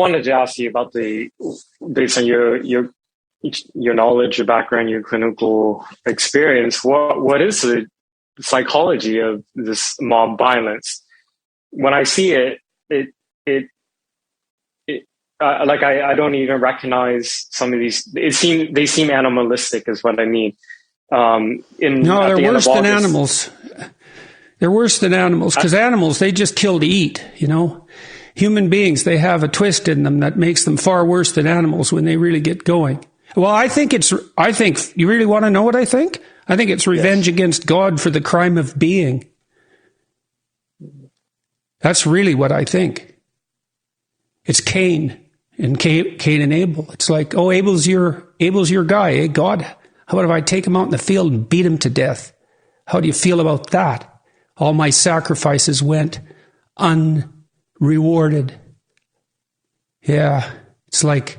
wanted to ask you about based on your knowledge, your background, your clinical experience. What is the psychology of this mob violence? When I see it, I don't even recognize some of these. They seem animalistic, is what I mean. They're worse than animals. They're worse than animals because animals, they just kill to eat, Human beings, they have a twist in them that makes them far worse than animals when they really get going. Well, I think you really want to know what I think? I think it's revenge against God for the crime of being. That's really what I think. It's Cain and Abel. It's like, Abel's your guy, eh? God, how about if I take him out in the field and beat him to death? How do you feel about that? All my sacrifices went unrewarded. Yeah, it's like,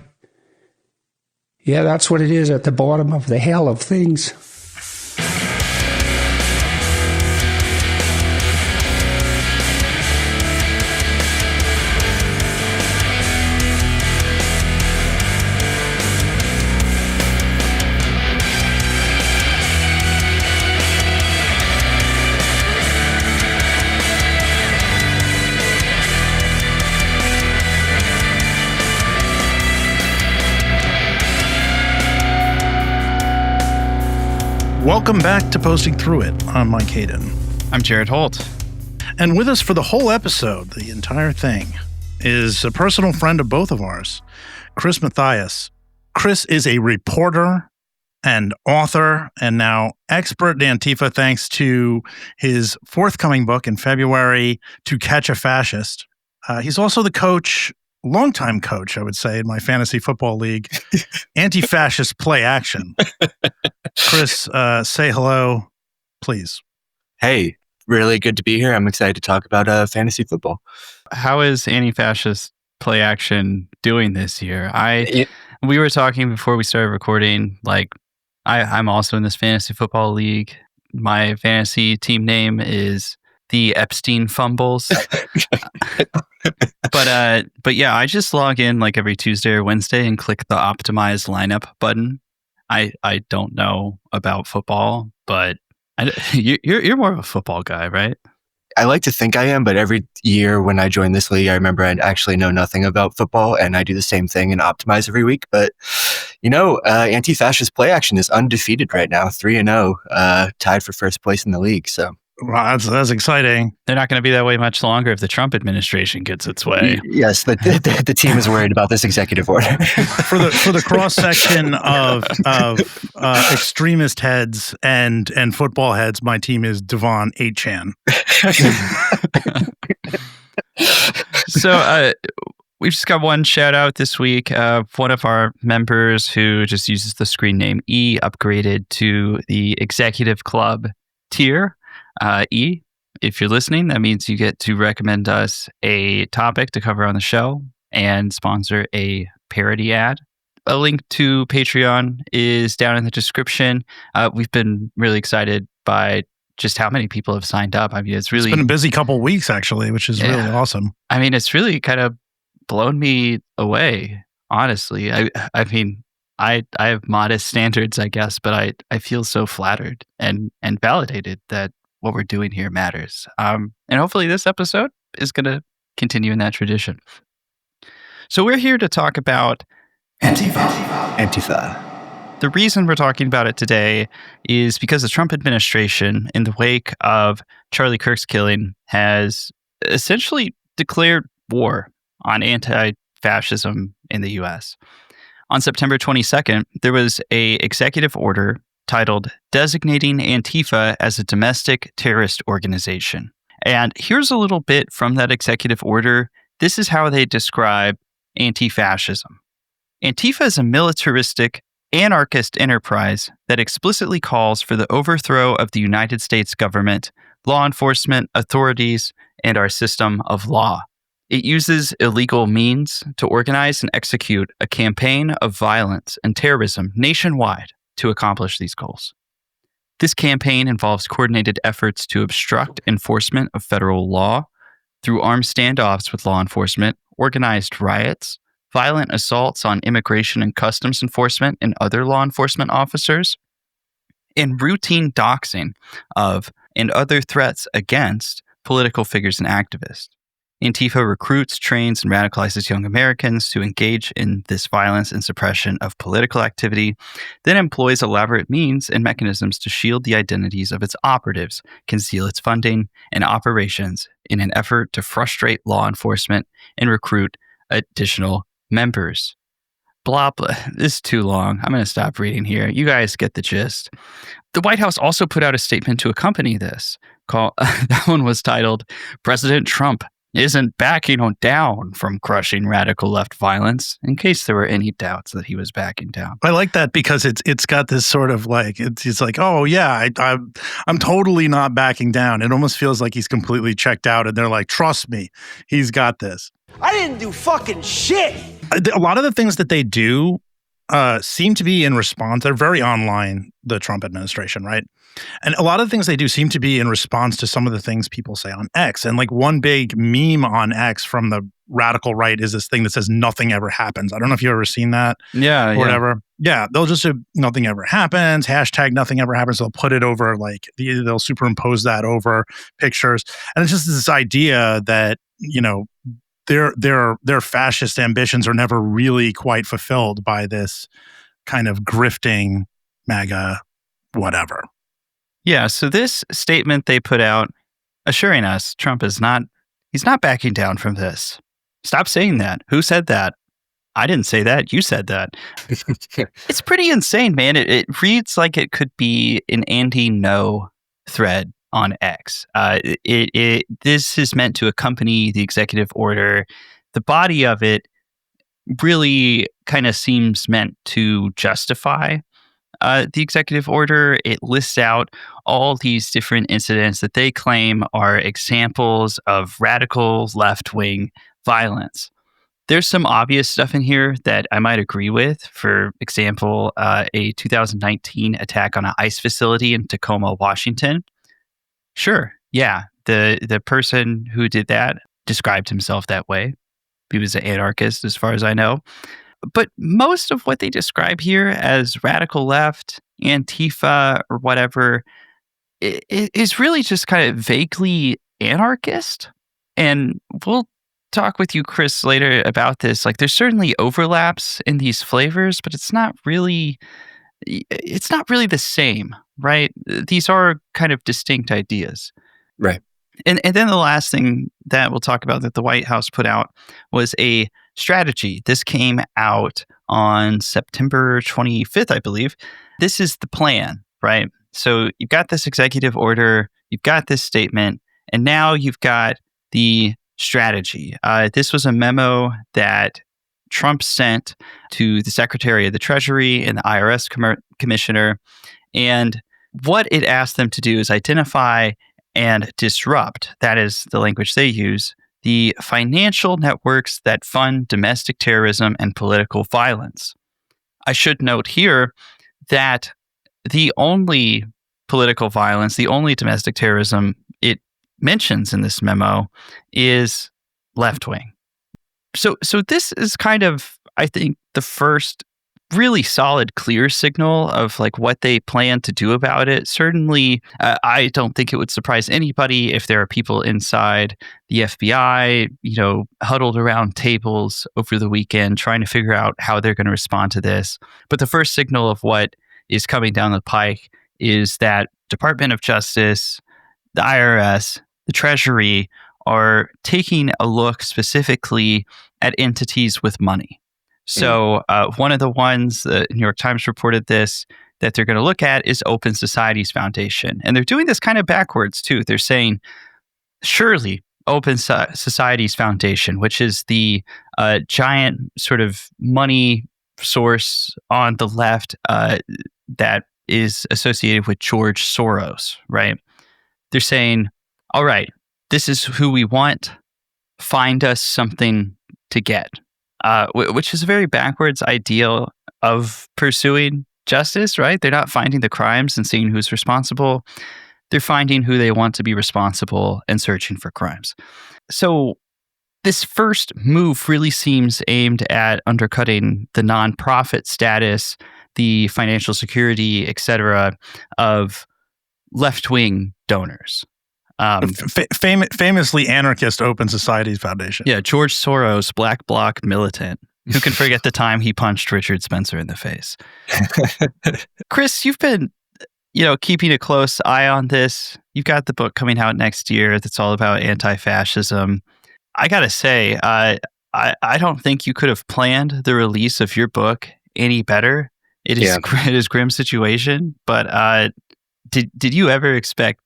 that's what it is at the bottom of the hell of things. Welcome back to Posting Through It. I'm Mike Hayden. I'm Jared Holt. And with us for the whole episode, the entire thing, is a personal friend of both of ours, Chris Mathias. Chris is a reporter and author and now expert in Antifa thanks to his forthcoming book in February, To Catch a Fascist. He's also the longtime coach, I would say, in my fantasy football league, Anti-Fascist Play Action. Chris, say hello, please. Hey, really good to be here. I'm excited to talk about fantasy football. How is Anti-Fascist Play Action doing this year? We were talking before we started recording, I'm also in this fantasy football league. My fantasy team name is the Epstein Fumbles. But yeah, I just log in every Tuesday or Wednesday and click the optimize lineup button. I don't know about football, but you're more of a football guy, right? I like to think I am, but every year when I join this league, I remember I actually know nothing about football, and I do the same thing and optimize every week. But, Anti-Fascist Play Action is undefeated right now, 3-0, tied for first place in the league. So. Wow, that's exciting. They're not going to be that way much longer if the Trump administration gets its way. Yes, the team is worried about this executive order. for the cross section of extremist heads and football heads, my team is Devon 8chan. So we've just got one shout out this week. One of our members who just uses the screen name E upgraded to the Executive Club tier. E, if you're listening, that means you get to recommend us a topic to cover on the show and sponsor a parody ad. A link to Patreon is down in the description. We've been really excited by just how many people have signed up. I mean, it's been a busy couple of weeks, actually, which is really awesome. I mean, it's really kind of blown me away, honestly. I mean, I have modest standards, I guess, but I feel so flattered and validated that what we're doing here matters. And hopefully this episode is going to continue in that tradition. So we're here to talk about Antifa. The reason we're talking about it today is because the Trump administration, in the wake of Charlie Kirk's killing, has essentially declared war on anti-fascism in the U.S. On September 22nd, there was an executive order titled Designating Antifa as a Domestic Terrorist Organization. And here's a little bit from that executive order. This is how they describe anti-fascism. Antifa is a militaristic, anarchist enterprise that explicitly calls for the overthrow of the United States government, law enforcement authorities, and our system of law. It uses illegal means to organize and execute a campaign of violence and terrorism nationwide to accomplish these goals. This campaign involves coordinated efforts to obstruct enforcement of federal law through armed standoffs with law enforcement, organized riots, violent assaults on immigration and customs enforcement and other law enforcement officers, and routine doxing of and other threats against political figures and activists. Antifa recruits, trains, and radicalizes young Americans to engage in this violence and suppression of political activity, then employs elaborate means and mechanisms to shield the identities of its operatives, conceal its funding and operations in an effort to frustrate law enforcement and recruit additional members. Blah, blah. This is too long. I'm going to stop reading here. You guys get the gist. The White House also put out a statement to accompany this. That one was titled, "President Trump isn't backing down from crushing radical left violence," in case there were any doubts that he was backing down. I like that because it's got this sort of like, it's like, oh yeah, I'm totally not backing down. It almost feels like he's completely checked out and they're like, trust me, he's got this. I didn't do fucking shit. A lot of the things that they do seem to be in response. They're very online, the Trump administration, right? And a lot of the things they do seem to be in response to some of the things people say on X. And like one big meme on X from the radical right is this thing that says nothing ever happens. I don't know if you've ever seen that. Yeah. Or whatever. Yeah. They'll just say nothing ever happens. Hashtag nothing ever happens. They'll put it over like, they'll superimpose that over pictures. And it's just this idea that, you know, their fascist ambitions are never really quite fulfilled by this kind of grifting MAGA whatever. Yeah, so this statement they put out assuring us Trump he's not backing down from this. Stop saying that. Who said that? I didn't say that. You said that. It's pretty insane, man. It reads like it could be an anti-no thread on X. This is meant to accompany the executive order. The body of it really kind of seems meant to justify the executive order. It lists out all these different incidents that they claim are examples of radical left-wing violence. There's some obvious stuff in here that I might agree with. For example, a 2019 attack on an ICE facility in Tacoma, Washington. Sure, yeah, the person who did that described himself that way. He was an anarchist, as far as I know. But most of what they describe here as radical left, Antifa, or whatever, is really just kind of vaguely anarchist. And we'll talk with you, Chris, later about this. Like, there's certainly overlaps in these flavors, but it's not really the same, right? These are kind of distinct ideas. Right. And then the last thing that we'll talk about that the White House put out was a strategy. This came out on September 25th, I believe. This is the plan, right? So you've got this executive order, you've got this statement, and now you've got the strategy. This was a memo that Trump sent to the Secretary of the Treasury and the IRS commissioner. And what it asked them to do is identify and disrupt, that is the language they use, the financial networks that fund domestic terrorism and political violence. I should note here that the only political violence, the only domestic terrorism it mentions in this memo is left-wing. So this is kind of, I think, the first really solid, clear signal of like what they plan to do about it. Certainly, I don't think it would surprise anybody if there are people inside the FBI, huddled around tables over the weekend trying to figure out how they're going to respond to this. But the first signal of what is coming down the pike is that Department of Justice, the IRS, the Treasury are taking a look specifically at entities with money. So one of the ones, the New York Times reported this, that they're going to look at is Open Societies Foundation. And they're doing this kind of backwards too. They're saying, surely Open Societies Foundation, which is the giant sort of money source on the left that is associated with George Soros, right? They're saying, all right, this is who we want. Find us something to get. Which is a very backwards ideal of pursuing justice, right? They're not finding the crimes and seeing who's responsible. They're finding who they want to be responsible and searching for crimes. So this first move really seems aimed at undercutting the nonprofit status, the financial security, etc., of left-wing donors. Famously anarchist Open Societies Foundation. Yeah, George Soros, Black Bloc militant. Who can forget the time he punched Richard Spencer in the face? Chris, you've been, keeping a close eye on this. You've got the book coming out next year that's all about anti-fascism. I gotta say, I don't think you could have planned the release of your book any better. It is grim situation, but did you ever expect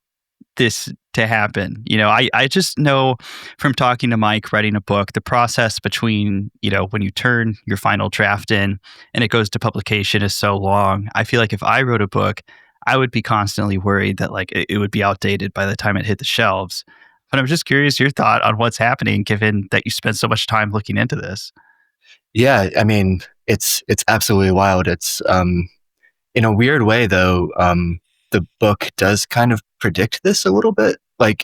this to happen? I just know from talking to Mike, writing a book, the process between, when you turn your final draft in and it goes to publication is so long. I feel like if I wrote a book, I would be constantly worried that it would be outdated by the time it hit the shelves. But I'm just curious your thought on what's happening, given that you spent so much time looking into this. Yeah, I mean, it's absolutely wild. It's in a weird way, though. The book does kind of predict this a little bit. I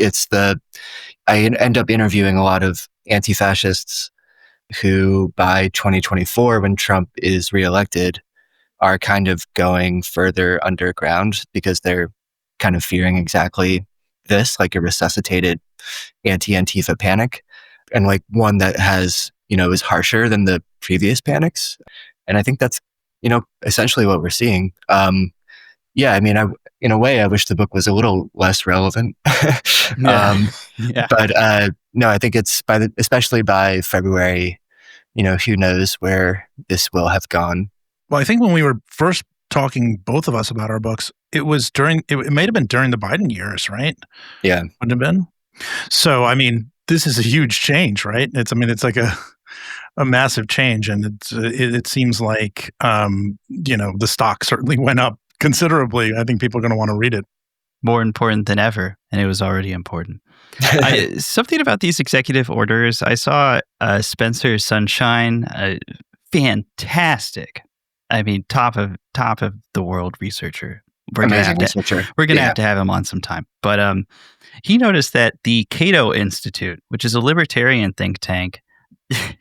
end up interviewing a lot of anti-fascists who, by 2024, when Trump is reelected, are kind of going further underground because they're kind of fearing exactly this, like a resuscitated anti-Antifa panic, and one that has, is harsher than the previous panics. And I think that's, essentially what we're seeing. Yeah, I mean, in a way, I wish the book was a little less relevant. Yeah. But no, I think it's especially by February, who knows where this will have gone. Well, I think when we were first talking, both of us, about our books, it was it may have been during the Biden years, right? Yeah. Wouldn't have been? So, I mean, this is a huge change, right? It's like a massive change. And it seems like, the stock certainly went up considerably. I think people are going to want to read it. More important than ever. And it was already important. Something about these executive orders, I saw Spencer Sunshine, fantastic. I mean, top of the world researcher. We're going to have to have him on sometime. But he noticed that the Cato Institute, which is a libertarian think tank,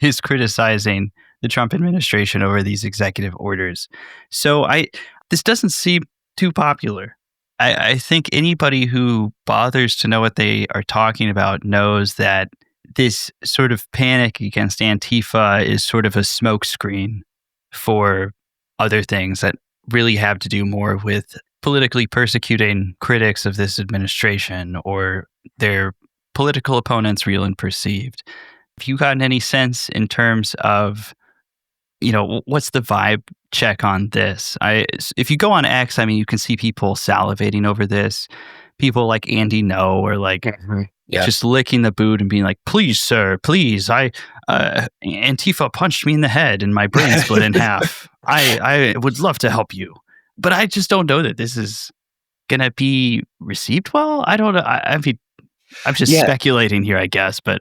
is criticizing the Trump administration over these executive orders. So this doesn't seem too popular. I think anybody who bothers to know what they are talking about knows that this sort of panic against Antifa is sort of a smokescreen for other things that really have to do more with politically persecuting critics of this administration or their political opponents, real and perceived. Have you gotten any sense in terms of, what's the vibe check on this? If you go on X, I mean, you can see people salivating over this. People like Andy No or just licking the boot and being like, "Please, sir, please. Antifa punched me in the head and my brain split in half. I would love to help you, but I just don't know that this is gonna be received well. I don't know. I mean, I'm just speculating here, I guess, but."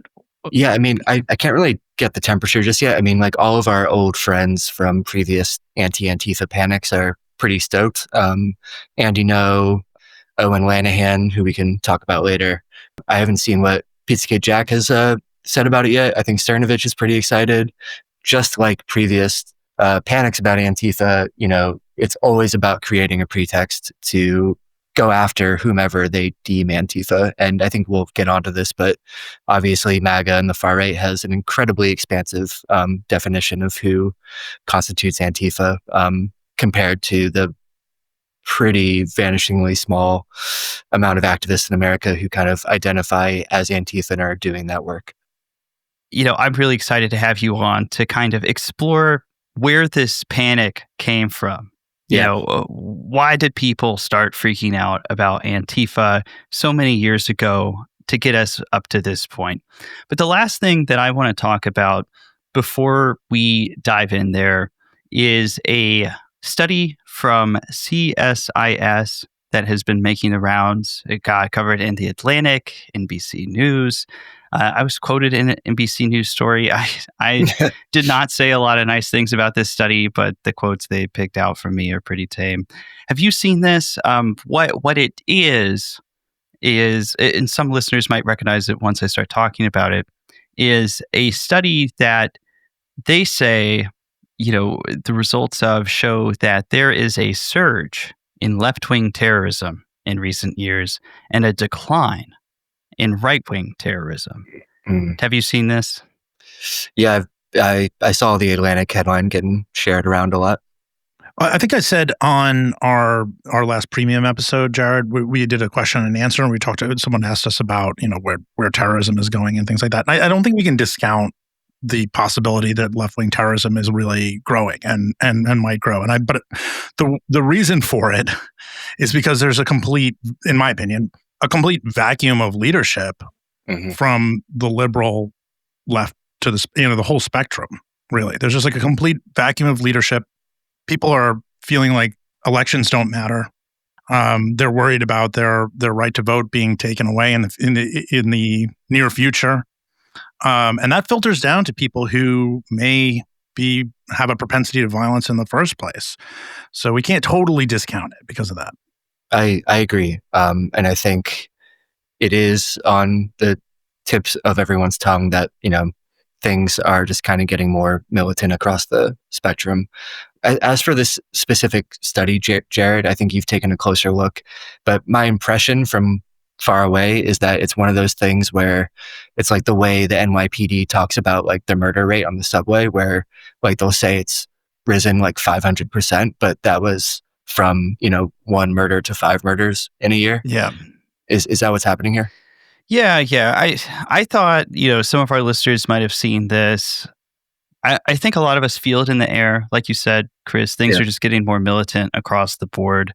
Yeah, I mean, I can't really get the temperature just yet. I mean, all of our old friends from previous anti-Antifa panics are pretty stoked. Andy No, Owen Lanahan, who we can talk about later. I haven't seen what Pizzagate Jack has said about it yet. I think Cernovich is pretty excited. Just like previous panics about Antifa, it's always about creating a pretext to go after whomever they deem Antifa. And I think we'll get onto this, but obviously MAGA and the far right has an incredibly expansive definition of who constitutes Antifa compared to the pretty vanishingly small amount of activists in America who kind of identify as Antifa and are doing that work. I'm really excited to have you on to kind of explore where this panic came from. Why did people start freaking out about Antifa so many years ago to get us up to this point? But the last thing that I want to talk about before we dive in there is a study from CSIS that has been making the rounds. It got covered in The Atlantic, NBC News. I was quoted in an NBC News story. I did not say a lot of nice things about this study, but the quotes they picked out from me are pretty tame. Have you seen this? What it is, and some listeners might recognize it once I start talking about it, is a study that they say, the results of show that there is a surge in left-wing terrorism in recent years and a decline in right-wing terrorism. Have you seen this? Yeah, I saw the Atlantic headline getting shared around a lot. I think I said on our last premium episode, Jared, we did a question and answer, and we talked to someone asked us about where terrorism is going and things like that. I don't think we can discount the possibility that left-wing terrorism is really growing and might grow. But the reason for it is because there's in my opinion, a complete vacuum of leadership from the liberal left to the whole spectrum. Really, there's just like a complete vacuum of leadership. People are feeling like elections don't matter. They're worried about their right to vote being taken away in the near future. And that filters down to people who may have a propensity to violence in the first place. So we can't totally discount it because of that. I agree. And I think it is on the tips of everyone's tongue that, things are just kind of getting more militant across the spectrum. As for this specific study, Jared, I think you've taken a closer look, but my impression from far away is that it's one of those things where it's like the way the NYPD talks about like the murder rate on the subway, where like they'll say it's risen like 500%, but that was from, 1 murder to 5 murders in a year. Yeah. Is that what's happening here? Yeah. I thought, some of our listeners might have seen this. I think a lot of us feel it in the air. Like you said, Chris, things are just getting more militant across the board.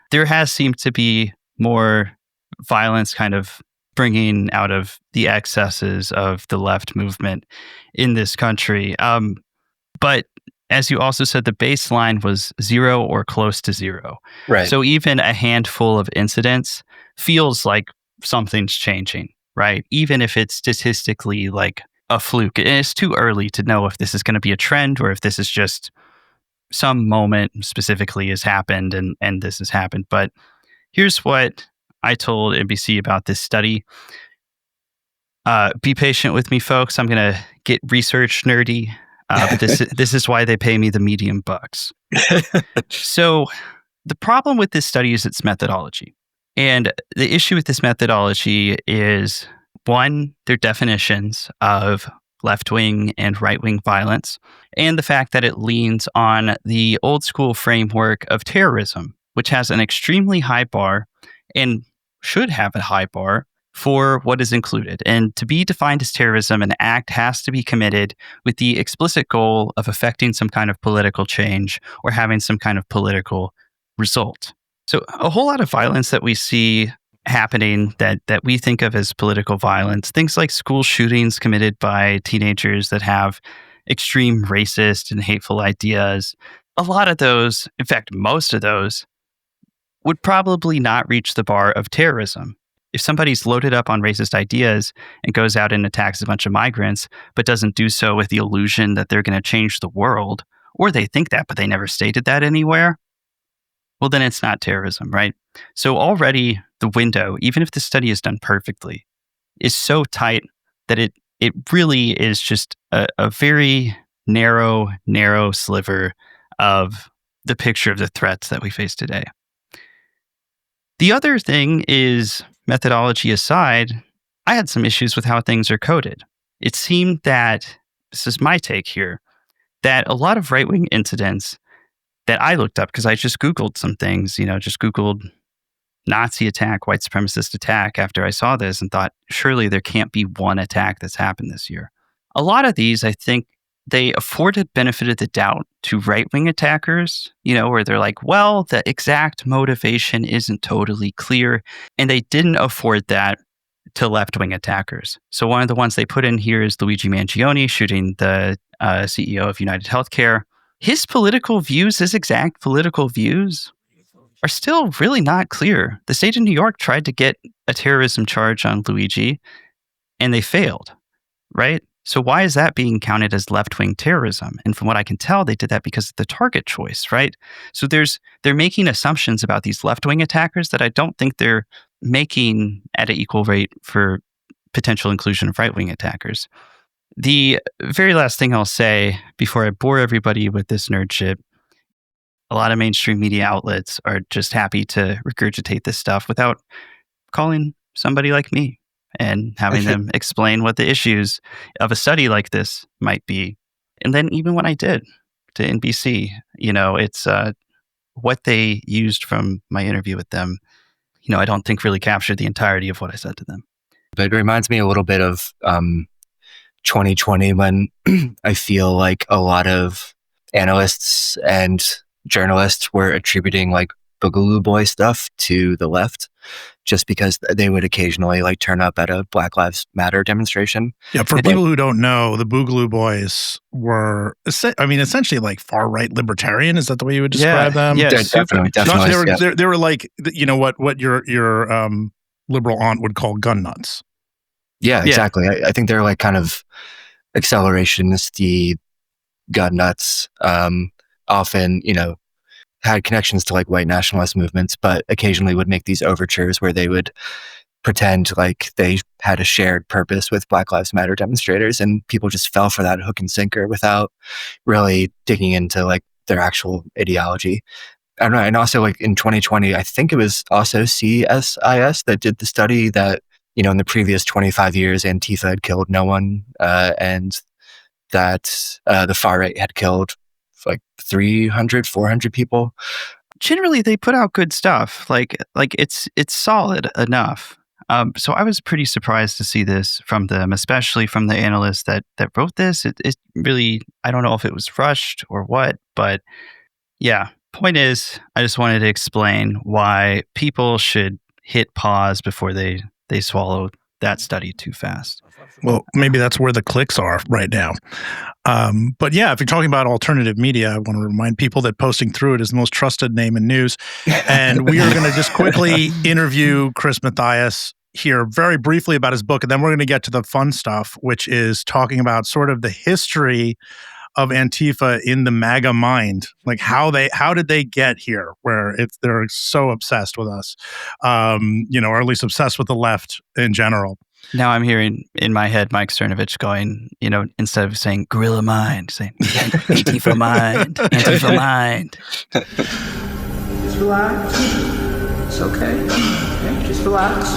There has seemed to be more violence kind of bringing out of the excesses of the left movement in this country. But as you also said, the baseline was 0 or close to 0. Right. So even a handful of incidents feels like something's changing, right? Even if it's statistically like a fluke. And it's too early to know if this is going to be a trend or if this is just some moment specifically has happened and this has happened. But here's what I told NBC about this study. Be patient with me, folks. I'm going to get research nerdy. But this is why they pay me the medium bucks. So the problem with this study is its methodology. And the issue with this methodology is, one, their definitions of left-wing and right-wing violence, and the fact that it leans on the old school framework of terrorism, which has an extremely high bar and should have a high bar for what is included. And to be defined as terrorism, an act has to be committed with the explicit goal of affecting some kind of political change or having some kind of political result. So a whole lot of violence that we see happening that we think of as political violence, things like school shootings committed by teenagers that have extreme racist and hateful ideas, a lot of those, in fact, most of those, would probably not reach the bar of terrorism. If somebody's loaded up on racist ideas and goes out and attacks a bunch of migrants, but doesn't do so with the illusion that they're going to change the world, or they think that, but they never stated that anywhere, well, then it's not terrorism, right? So already the window, even if the study is done perfectly, is so tight that it really is just a very narrow sliver of the picture of the threats that we face today. The other thing is, methodology aside, I had some issues with how things are coded. It seemed that, this is my take here, that a lot of right-wing incidents that I looked up, because I just Googled some things, just Googled Nazi attack, white supremacist attack after I saw this and thought, surely there can't be one attack that's happened this year. A lot of these, I think, they afforded benefit of the doubt to right-wing attackers, where they're like, well, the exact motivation isn't totally clear. And they didn't afford that to left-wing attackers. So one of the ones they put in here is Luigi Mangione shooting the CEO of United Healthcare. His political views, his exact political views, are still really not clear. The state of New York tried to get a terrorism charge on Luigi, and they failed, right? So why is that being counted as left-wing terrorism? And from what I can tell, they did that because of the target choice, right? So they're making assumptions about these left-wing attackers that I don't think they're making at an equal rate for potential inclusion of right-wing attackers. The very last thing I'll say before I bore everybody with this nerd shit, a lot of mainstream media outlets are just happy to regurgitate this stuff without calling somebody like me and having them explain what the issues of a study like this might be. And then even when I did to NBC, it's what they used from my interview with them, I don't think really captured the entirety of what I said to them. But it reminds me a little bit of 2020 when I feel like a lot of analysts and journalists were attributing like Boogaloo Boy stuff to the left just because they would occasionally like turn up at a Black Lives Matter demonstration. Yeah, for people who don't know, the Boogaloo Boys were, essentially like far-right libertarian. Is that the way you would describe them? Yeah, definitely. They were like, what your liberal aunt would call gun nuts. Yeah, exactly. I think they're like kind of accelerationist-y gun nuts. Often, had connections to like white nationalist movements, but occasionally would make these overtures where they would pretend like they had a shared purpose with Black Lives Matter demonstrators, and people just fell for that hook and sinker without really digging into like their actual ideology. I don't know. And also like in 2020, I think it was also CSIS that did the study that, in the previous 25 years, Antifa had killed no one, and that the far right had killed like 300, 400 people. Generally, they put out good stuff. Like it's solid enough. So I was pretty surprised to see this from them, especially from the analyst that wrote this. It really, I don't know if it was rushed or what, but yeah. Point is, I just wanted to explain why people should hit pause before they swallow that study too fast. Well, maybe that's where the clicks are right now. But yeah, if you're talking about alternative media, I want to remind people that Posting Through It is the most trusted name in news. And we are going to just quickly interview Chris Mathias here very briefly about his book. And then we're going to get to the fun stuff, which is talking about sort of the history of Antifa in the MAGA mind. Like how did they get here where they're so obsessed with us, or at least obsessed with the left in general. Now I'm hearing in my head Mike Cernovich going, instead of saying guerrilla mind, saying Antifa mind, Antifa mind. Just relax. It's okay. Just relax.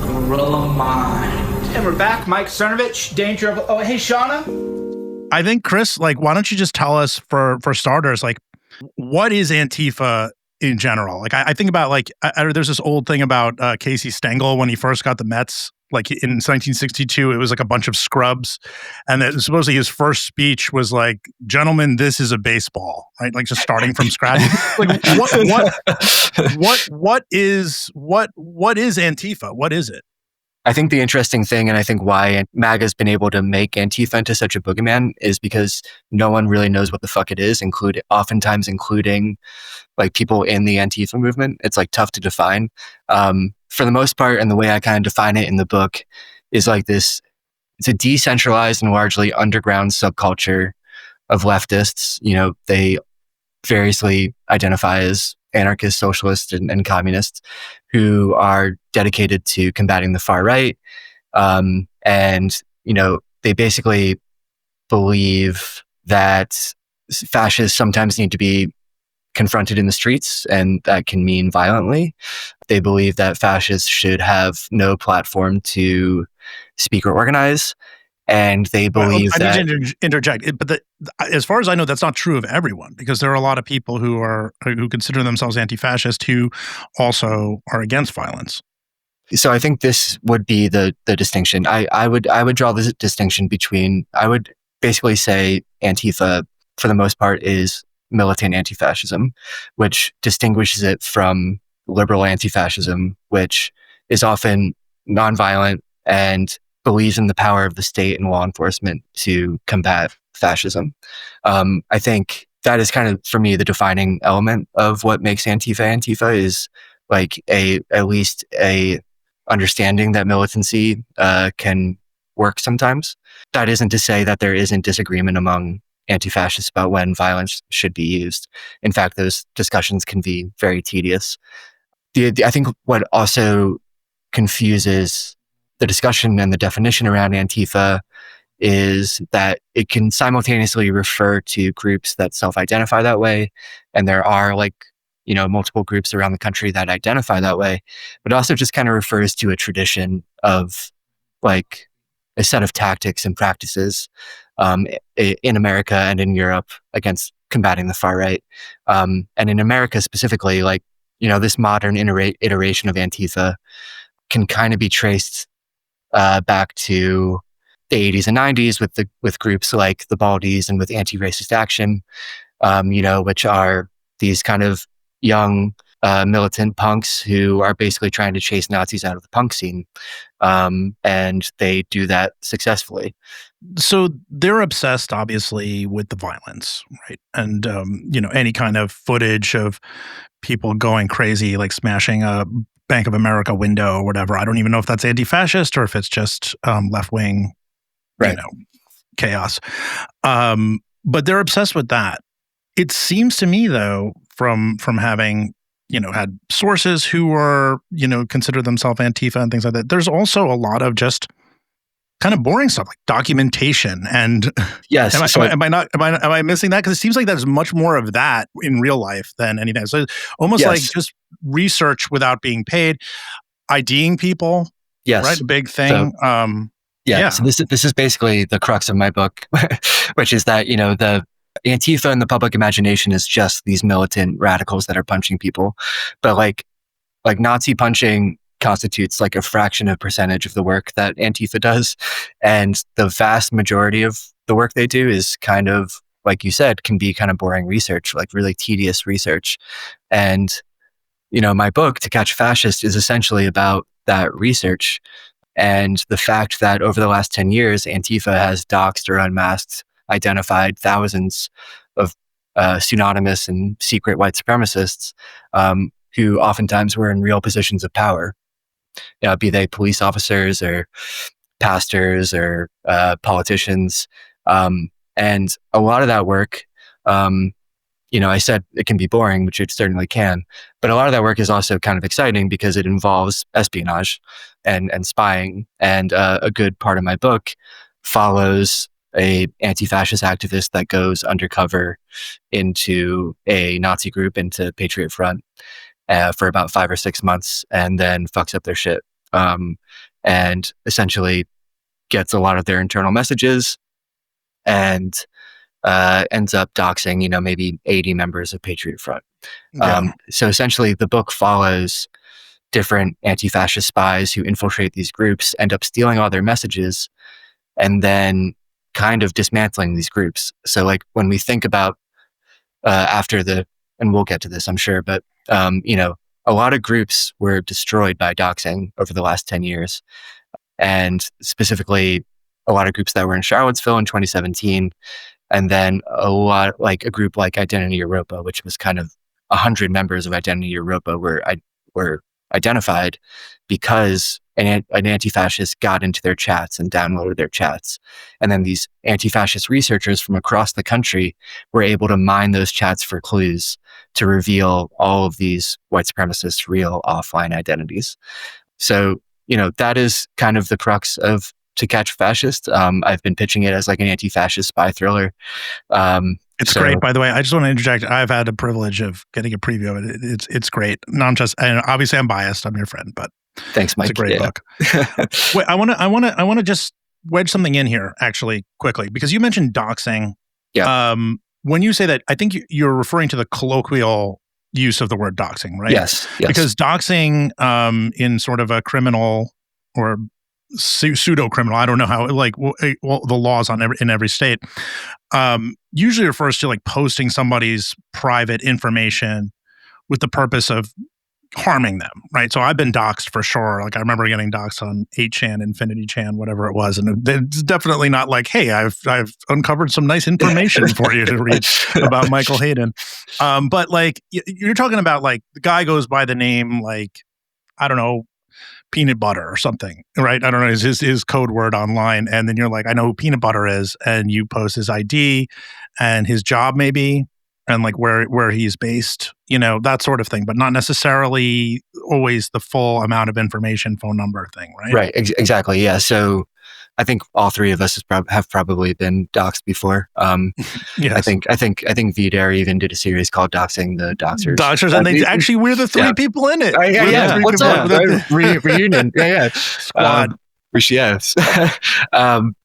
Guerrilla mind. And we're back. Mike Cernovich, danger of... Oh, hey, Shauna? I think, Chris, like, why don't you just tell us, for starters, like, what is Antifa in general? Like, I think about, like, there's this old thing about Casey Stengel when he first got the Mets. Like, in 1962, it was like a bunch of scrubs. And that supposedly his first speech was like, gentlemen, this is a baseball, right? Like, just starting from scratch. Like, what is Antifa? What is it? I think the interesting thing, and I think why MAGA has been able to make Antifa into such a boogeyman, is because no one really knows what the fuck it is, oftentimes including like people in the Antifa movement. It's like tough to define. For the most part, and the way I kind of define it in the book is like this, it's a decentralized and largely underground subculture of leftists. They variously identify as anarchist, socialist, and communists who are dedicated to combating the far right. And, they basically believe that fascists sometimes need to be confronted in the streets, and that can mean violently. They believe that fascists should have no platform to speak or organize. And they believe that... I need to interject, but as far as I know, that's not true of everyone, because there are a lot of people who consider themselves anti-fascist who also are against violence. So I think this would be the distinction. I would draw the distinction between, I would basically say Antifa, for the most part, is militant anti-fascism, which distinguishes it from liberal anti-fascism, which is often nonviolent and believes in the power of the state and law enforcement to combat fascism. I think that is kind of, for me, the defining element of what makes Antifa is like at least a understanding that militancy can work sometimes. That isn't to say that there isn't disagreement among anti-fascists about when violence should be used. In fact, those discussions can be very tedious. I think what also confuses the discussion and the definition around Antifa is that it can simultaneously refer to groups that self-identify that way, and there are multiple groups around the country that identify that way, but also just kind of refers to a tradition of like a set of tactics and practices in America and in Europe against combating the far right. And in America specifically, this modern iteration of Antifa can kind of be traced back to the 80s and 90s with groups like the Baldies and with Anti-Racist Action, which are these kind of young militant punks who are basically trying to chase Nazis out of the punk scene. And they do that successfully. So they're obsessed, obviously, with the violence, right? And, any kind of footage of people going crazy, like smashing a Bank of America window or whatever. I don't even know if that's anti-fascist or if it's just left-wing, right, chaos. But they're obsessed with that. It seems to me, though, from having had sources who are consider themselves Antifa and things like that, there's also a lot of just kind of boring stuff like documentation and yes. Am I missing that? Because it seems like there's much more of that in real life than anything. So it's almost like just research without being paid, IDing people. Yes, right. Big thing. So, So this is basically the crux of my book, which is that the Antifa in the public imagination is just these militant radicals that are punching people, but like Nazi punching constitutes like a fraction of percentage of the work that Antifa does, and the vast majority of the work they do is kind of, like you said, can be kind of boring research, like really tedious research. And my book, To Catch a Fascist, is essentially about that research and the fact that over the last 10 years, Antifa has doxed or unmasked, identified thousands of pseudonymous and secret white supremacists who oftentimes were in real positions of power, be they police officers or pastors or politicians. And a lot of that work, I said it can be boring, which it certainly can, but a lot of that work is also kind of exciting because it involves espionage and spying. And a good part of my book follows a anti-fascist activist that goes undercover into a Nazi group, into Patriot Front, for about 5 or 6 months, and then fucks up their shit, and essentially gets a lot of their internal messages and ends up doxing, maybe 80 members of Patriot Front. So essentially the book follows different anti-fascist spies who infiltrate these groups, end up stealing all their messages, and then kind of dismantling these groups. So like when we think about and we'll get to this, I'm sure, but a lot of groups were destroyed by doxing over the last 10 years. And specifically a lot of groups that were in Charlottesville in 2017. And then a group like Identity Europa, which was kind of 100 members of Identity Europa were identified because an anti-fascist got into their chats and downloaded their chats. And then these anti-fascist researchers from across the country were able to mine those chats for clues to reveal all of these white supremacists' real offline identities. So, that is kind of the crux of To Catch a Fascist. I've been pitching it as like an anti-fascist spy thriller. It's great, by the way. I just want to interject. I've had the privilege of getting a preview of it. It's great. And obviously I'm biased. I'm your friend, but thanks, Mike. It's a great book. Wait, I want to just wedge something in here actually quickly, because you mentioned doxing. Yeah. When you say that, I think you're referring to the colloquial use of the word doxing, right? Yes. Because doxing in sort of a criminal or pseudo criminal, I don't know how, the laws in every state, usually refers to like posting somebody's private information with the purpose of harming them, right? So I've been doxxed for sure. Like I remember getting doxxed on 8chan, Infinity Chan, whatever it was, and it's definitely not like, hey, I've uncovered some nice information for you to read about Michael Hayden. But like you're talking about, like the guy goes by the name, like, I don't know, peanut butter or something, right? I don't know, is his code word online, and then you're like, I know who peanut butter is, and you post his ID and his job maybe, and like where he's based, that sort of thing, but not necessarily always the full amount of information, phone number thing, right? Right. Exactly. Yeah. So I think all three of us have probably been doxxed before. Yes. I think VDare even did a series called Doxing the Doxers. Doxers, and we're the three people in it. What's up? Reunion. Yeah. Squad. Yes.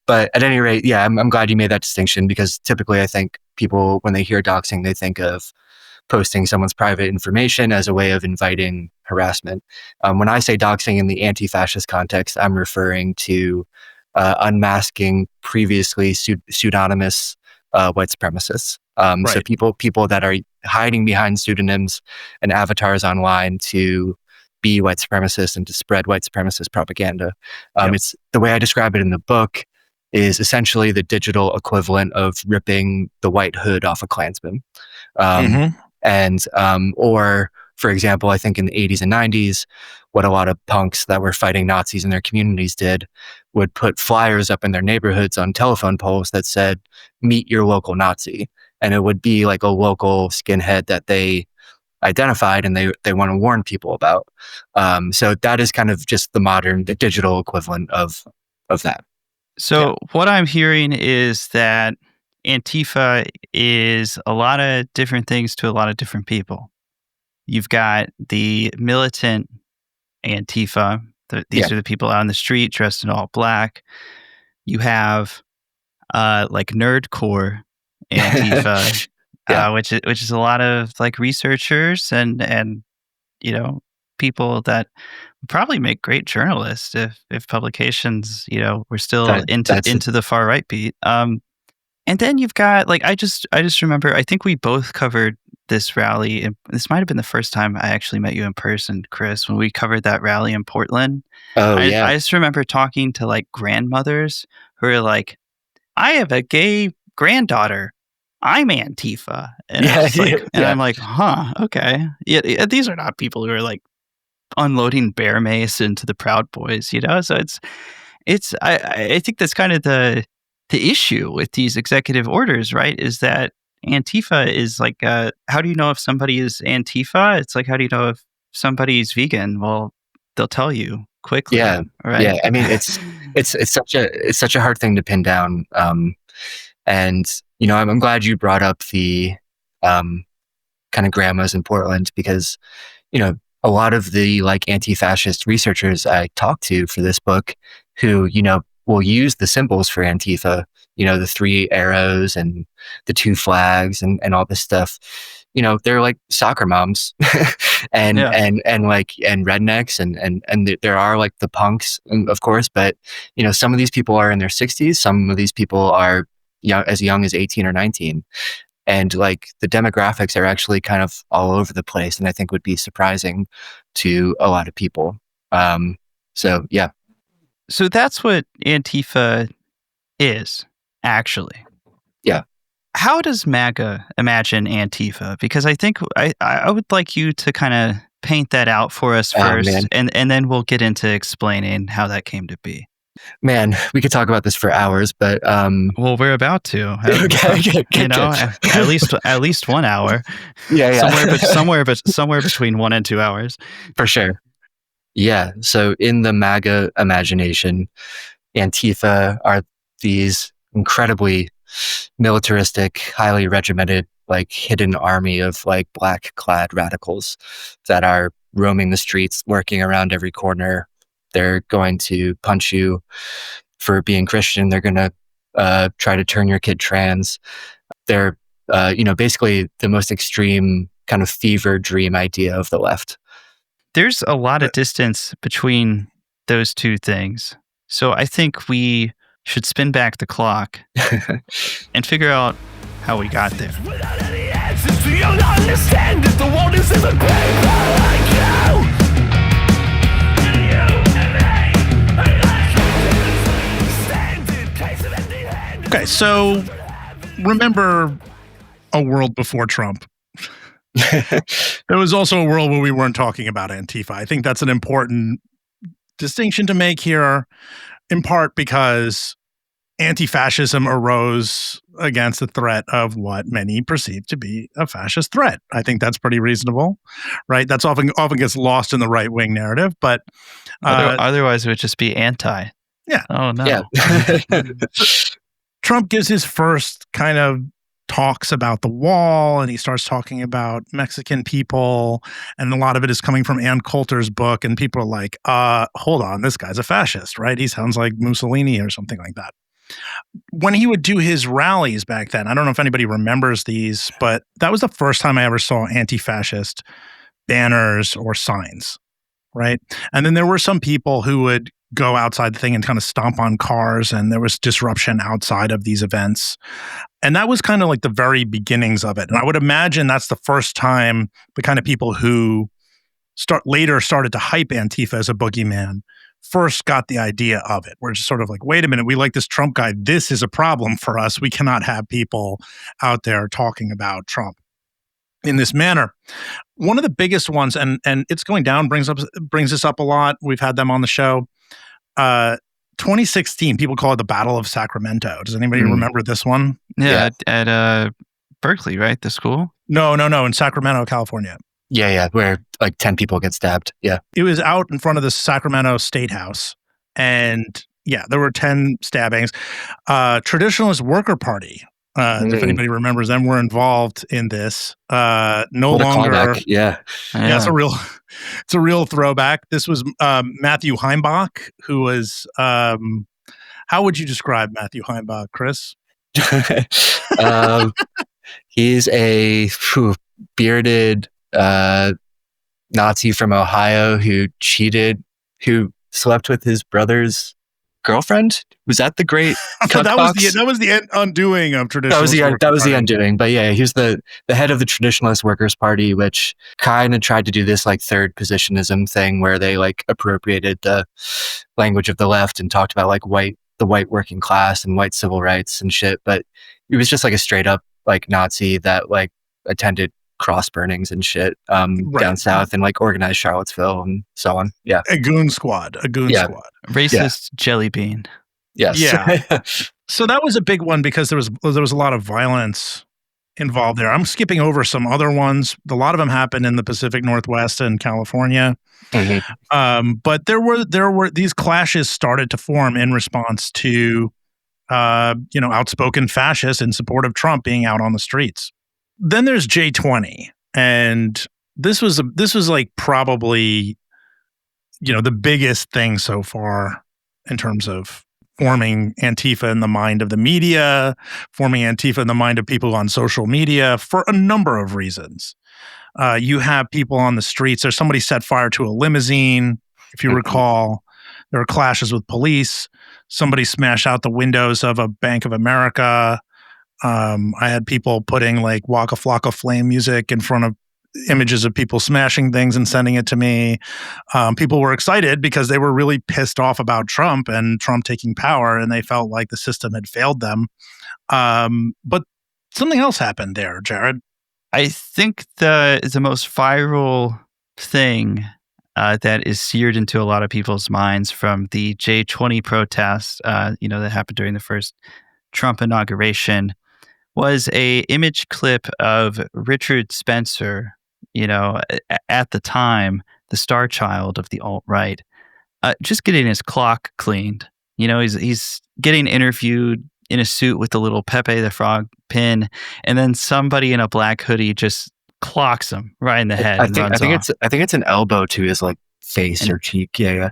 But at any rate, yeah, I'm glad you made that distinction, because typically I think people, when they hear doxing, they think of posting someone's private information as a way of inviting harassment. When I say doxing in the anti-fascist context, I'm referring to unmasking previously pseudonymous white supremacists. Right. So people that are hiding behind pseudonyms and avatars online to be white supremacists and to spread white supremacist propaganda. It's the way I describe it in the book is essentially the digital equivalent of ripping the white hood off a Klansman. Or for example, I think in the 80s and 90s, what a lot of punks that were fighting Nazis in their communities did would put flyers up in their neighborhoods on telephone poles that said, "Meet your local Nazi." And it would be like a local skinhead that they identified and they want to warn people about. So that is kind of just the digital equivalent of that. So what I'm hearing is that Antifa is a lot of different things to a lot of different people. You've got the militant Antifa. These are the people out on the street dressed in all black. You have like nerdcore Antifa, which is a lot of like researchers and people that would probably make great journalists if publications were still into the far right beat. And then you've got like I just remember, I think we both covered this rally, and this might have been the first time I actually met you in person, Chris, when we covered that rally in Portland. I just remember talking to like grandmothers who are like, "I have a gay granddaughter. I'm Antifa." And I'm like, huh, okay. Yeah, these are not people who are like unloading bear mace into the Proud Boys, So I think that's kind of the issue with these executive orders, right? Is that Antifa is like, how do you know if somebody is Antifa? It's like, how do you know if somebody's vegan? Well, they'll tell you quickly. Yeah. Right. Yeah. I mean, it's such a hard thing to pin down. And I'm glad you brought up the kind of grandmas in Portland, because a lot of the like anti-fascist researchers I talked to for this book, who will use the symbols for Antifa, the 3 arrows and the 2 flags and all this stuff. They're like soccer moms and rednecks and there are like the punks, of course, but some of these people are in their 60s, some of these people are as young as 18 or 19. And like the demographics are actually kind of all over the place, and I think would be surprising to a lot of people. So yeah. So that's what Antifa is, actually. Yeah. How does MAGA imagine Antifa? Because I think I would like you to kind of paint that out for us first, and then we'll get into explaining how that came to be. Man, we could talk about this for hours, but well, we're about to. Okay, at least 1 hour. Yeah. somewhere between 1 and 2 hours, for sure. Yeah. So in the MAGA imagination, Antifa are these incredibly militaristic, highly regimented, like hidden army of like black clad radicals that are roaming the streets, lurking around every corner. They're going to punch you for being Christian. They're going to try to turn your kid trans. They're, basically the most extreme kind of fever dream idea of the left. There's a lot of distance between those two things. So I think we should spin back the clock and figure out how we got there. Without any answers, do you understand that the world is in the paper like you? Okay, so remember a world before Trump. There was also a world where we weren't talking about Antifa. I think that's an important distinction to make here, in part because anti-fascism arose against the threat of what many perceive to be a fascist threat. I think that's pretty reasonable, right? That's often gets lost in the right-wing narrative, but otherwise it would just be anti. Yeah. Oh no. Yeah. Trump gives his first kind of talks about the wall, and he starts talking about Mexican people, and a lot of it is coming from Ann Coulter's book, and people are like, hold on, this guy's a fascist, right? He sounds like Mussolini or something like that. When he would do his rallies back then, I don't know if anybody remembers these, but that was the first time I ever saw anti-fascist banners or signs, right? And then there were some people who would go outside the thing and kind of stomp on cars, and there was disruption outside of these events. And that was kind of like the very beginnings of it. And I would imagine that's the first time the kind of people who later started to hype Antifa as a boogeyman first got the idea of it. We're just sort of like, wait a minute, we like this Trump guy. This is a problem for us. We cannot have people out there talking about Trump in this manner. One of the biggest ones, and It's Going Down brings this up a lot. We've had them on the show. 2016, people call it the Battle of Sacramento. Does anybody remember this one? Yeah. At Berkeley, right? The school? No, in Sacramento, California. Yeah, where like 10 people get stabbed. Yeah. It was out in front of the Sacramento State House. And yeah, there were 10 stabbings. Traditionalist Worker Party, if anybody remembers them, were involved in this. No longer. Callback. Yeah. It's a real throwback. This was Matthew Heimbach, who was, how would you describe Matthew Heimbach, Chris? He's a bearded Nazi from Ohio who cheated, who slept with his brother's girlfriend. Was that the great that was the undoing of traditionalist? That was the undoing. But yeah, he was the head of the Traditionalist Workers Party, which kind of tried to do this like third positionism thing where they like appropriated the language of the left and talked about like the white working class and white civil rights and shit. But it was just like a straight up like Nazi that like attended cross burnings and shit down south and like organized Charlottesville and so on. Yeah. A goon squad. Racist jelly bean. Yes. Yeah. So that was a big one because there was a lot of violence involved there. I'm skipping over some other ones. A lot of them happened in the Pacific Northwest and California. But there were these clashes started to form in response to outspoken fascists in support of Trump being out on the streets. Then there's J20, and this was like probably, the biggest thing so far in terms of forming Antifa in the mind of the media, forming Antifa in the mind of people on social media for a number of reasons. You have people on the streets. There's somebody set fire to a limousine, if you recall. There were clashes with police. Somebody smashed out the windows of a Bank of America. I had people putting like Waka Flocka Flame music in front of images of people smashing things and sending it to me. People were excited because they were really pissed off about Trump and Trump taking power, and they felt like the system had failed them. But something else happened there, Jared. I think the most viral thing that is seared into a lot of people's minds from the J20 protests, that happened during the first Trump inauguration, was a image clip of Richard Spencer, at the time, the star child of the alt-right, just getting his clock cleaned. He's getting interviewed in a suit with the little Pepe the Frog pin, and then somebody in a black hoodie just clocks him right in the head. I think it's an elbow to his like face or cheek. Yeah.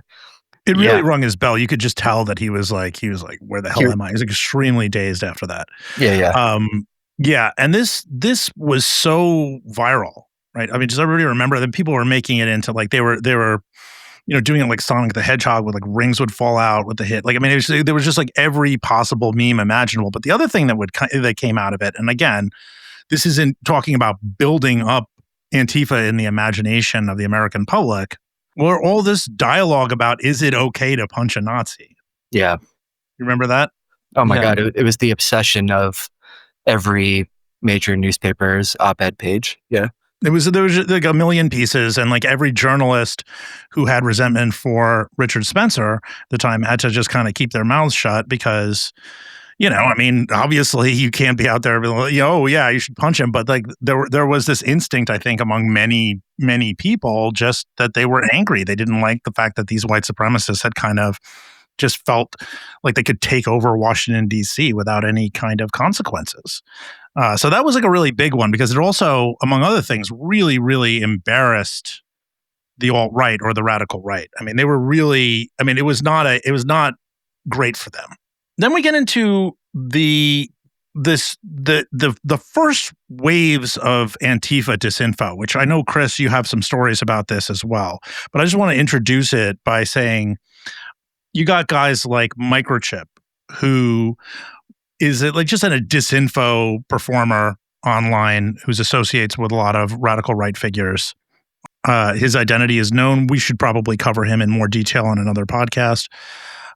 It really rung his bell. You could just tell that he was like, where the hell am I? He was extremely dazed after that. Yeah. And this was so viral, right? I mean, does everybody remember that people were making it into like they were doing it like Sonic the Hedgehog, with like rings would fall out with the hit. Like, I mean, there was just like every possible meme imaginable. But the other thing that came out of it, and again, this isn't talking about building up Antifa in the imagination of the American public, were all this dialogue about, is it okay to punch a Nazi? Yeah. You remember that? Oh my God. It was the obsession of every major newspaper's op-ed page. Yeah. There was like a million pieces, and like every journalist who had resentment for Richard Spencer at the time had to just kind of keep their mouths shut because I mean, obviously you can't be out there being like, oh yeah, you should punch him. But like there was this instinct, I think, among many, many people, just that they were angry. They didn't like the fact that these white supremacists had kind of just felt like they could take over Washington, D.C. without any kind of consequences. So that was like a really big one, because it also, among other things, really, really embarrassed the alt-right or the radical right. I mean, they were really, I mean, it was not great for them. Then we get into the first waves of Antifa disinfo, which I know, Chris, you have some stories about this as well. But I just want to introduce it by saying you got guys like Microchip, who is like just a disinfo performer online who's associates with a lot of radical right figures. His identity is known. We should probably cover him in more detail on another podcast.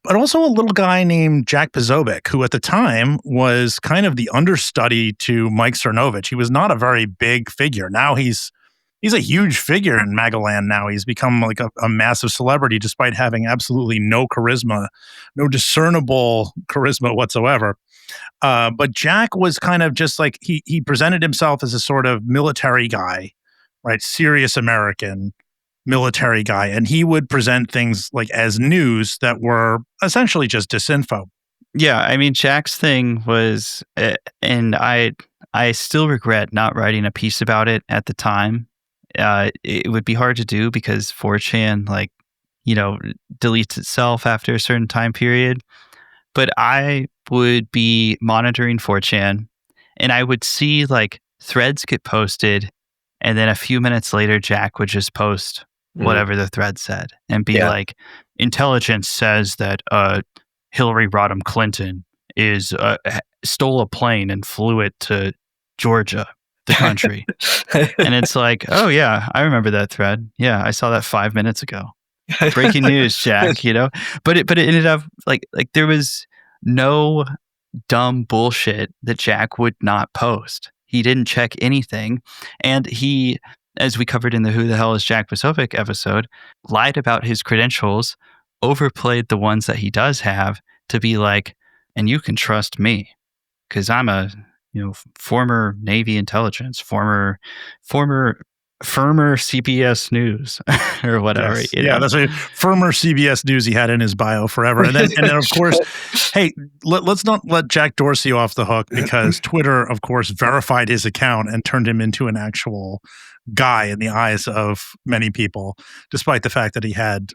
But also a little guy named Jack Posobiec, who at the time was kind of the understudy to Mike Cernovich. He was not a very big figure. Now he's a huge figure in MAGAland now. He's become like a massive celebrity despite having absolutely no charisma, no discernible charisma whatsoever. But Jack was kind of just like, he presented himself as a sort of military guy, right? Serious American military guy. And he would present things like as news that were essentially just disinfo. Yeah, I mean, Jack's thing was, and I still regret not writing a piece about it at the time. It would be hard to do because 4chan, like, deletes itself after a certain time period. But I would be monitoring 4chan, and I would see like threads get posted, and then a few minutes later, Jack would just post whatever the thread said and be like, intelligence says that Hillary Rodham Clinton stole a plane and flew it to Georgia, the country. And it's like, oh yeah, I remember that thread. Yeah, I saw that 5 minutes ago. Breaking news, Jack, But it ended up like there was no dumb bullshit that Jack would not post. He didn't check anything. And he, as we covered in the Who the Hell is Jack Posobiec episode, lied about his credentials, overplayed the ones that he does have to be like, and you can trust me because I'm a former Navy intelligence, former CBS News or whatever. Yes. That's a firmer CBS News he had in his bio forever. And then of course, hey, let's not let Jack Dorsey off the hook, because Twitter, of course, verified his account and turned him into an actual guy in the eyes of many people, despite the fact that he had,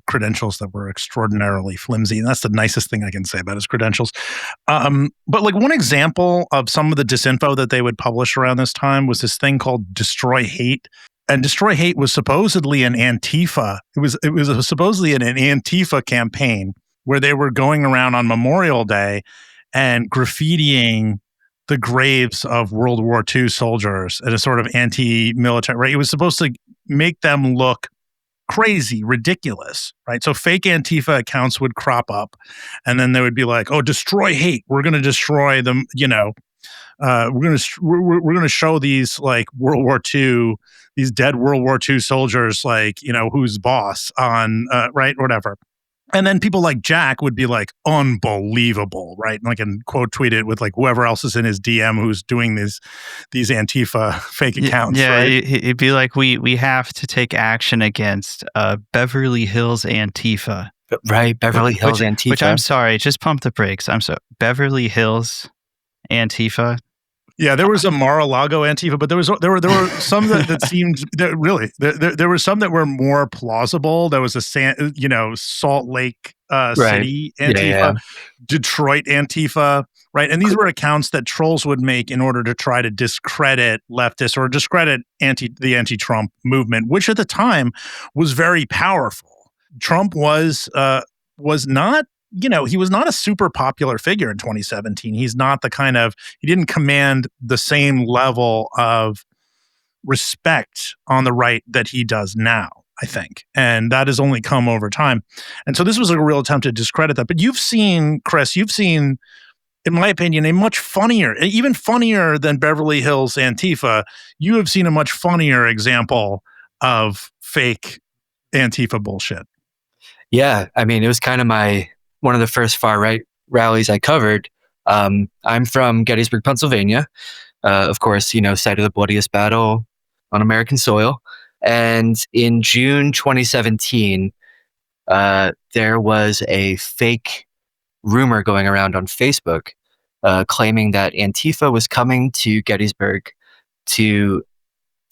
credentials that were extraordinarily flimsy. And that's the nicest thing I can say about his credentials. But like one example of some of the disinfo that they would publish around this time was this thing called Destroy Hate. And Destroy Hate was supposedly an Antifa. It was supposedly an Antifa campaign where they were going around on Memorial Day and graffitiing the graves of World War II soldiers at a sort of anti-military, right? It was supposed to make them look crazy, ridiculous, right? So fake Antifa accounts would crop up, and then they would be like, "Oh, destroy hate. We're going to destroy them." We're going to show these like World War II, these dead World War II soldiers, like who's boss on right, whatever. And then people like Jack would be like, unbelievable, right? Like, and quote tweet it with like whoever else is in his DM who's doing these Antifa fake accounts. Yeah, right? It'd be like we have to take action against Beverly Hills Antifa. Right, Beverly Hills Antifa. Which I'm sorry, just pump the brakes. I'm sorry, Beverly Hills Antifa. Yeah, there was a Mar-a-Lago Antifa, but there were some that seemed really there were some that were more plausible. There was a Salt Lake City Antifa, Detroit Antifa, right? And these were accounts that trolls would make in order to try to discredit leftists or discredit the anti-Trump movement, which at the time was very powerful. Trump was not. He was not a super popular figure in 2017. He's not he didn't command the same level of respect on the right that he does now, I think. And that has only come over time. And so this was a real attempt to discredit that. But Chris, you've seen, in my opinion, a much funnier, even funnier than Beverly Hills Antifa. You have seen a much funnier example of fake Antifa bullshit. Yeah. I mean, it was kind of one of the first far right rallies I covered, I'm from Gettysburg, Pennsylvania. Of course, site of the bloodiest battle on American soil. And in June 2017, there was a fake rumor going around on Facebook claiming that Antifa was coming to Gettysburg to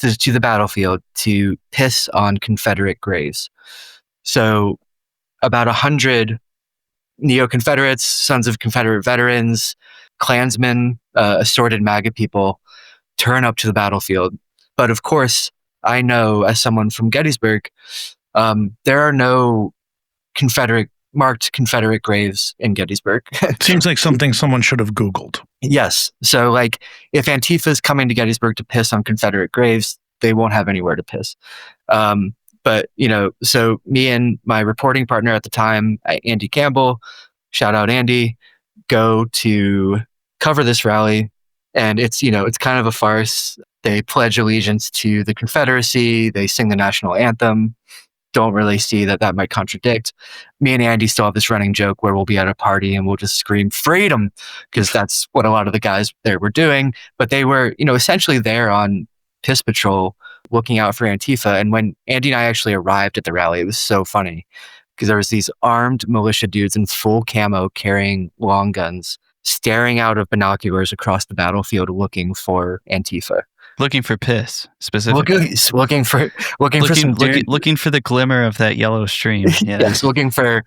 the battlefield to piss on Confederate graves. So about 100 neo-Confederates, sons of Confederate veterans, Klansmen, assorted MAGA people turn up to the battlefield. But of course, I know as someone from Gettysburg, there are no marked Confederate graves in Gettysburg. Seems like something someone should have Googled. Yes. So like if Antifa is coming to Gettysburg to piss on Confederate graves, they won't have anywhere to piss. But, so me and my reporting partner at the time, Andy Campbell, shout out Andy, go to cover this rally. And it's kind of a farce. They pledge allegiance to the Confederacy. They sing the national anthem. Don't really see that might contradict. Me and Andy still have this running joke where we'll be at a party and we'll just scream freedom, because that's what a lot of the guys there were doing. But they were, essentially there on piss patrol, looking out for Antifa. And when Andy and I actually arrived at the rally, it was so funny because there was these armed militia dudes in full camo carrying long guns, staring out of binoculars across the battlefield looking for Antifa. Looking for piss, specifically. Looking for the glimmer of that yellow stream. Yeah. Yes, looking for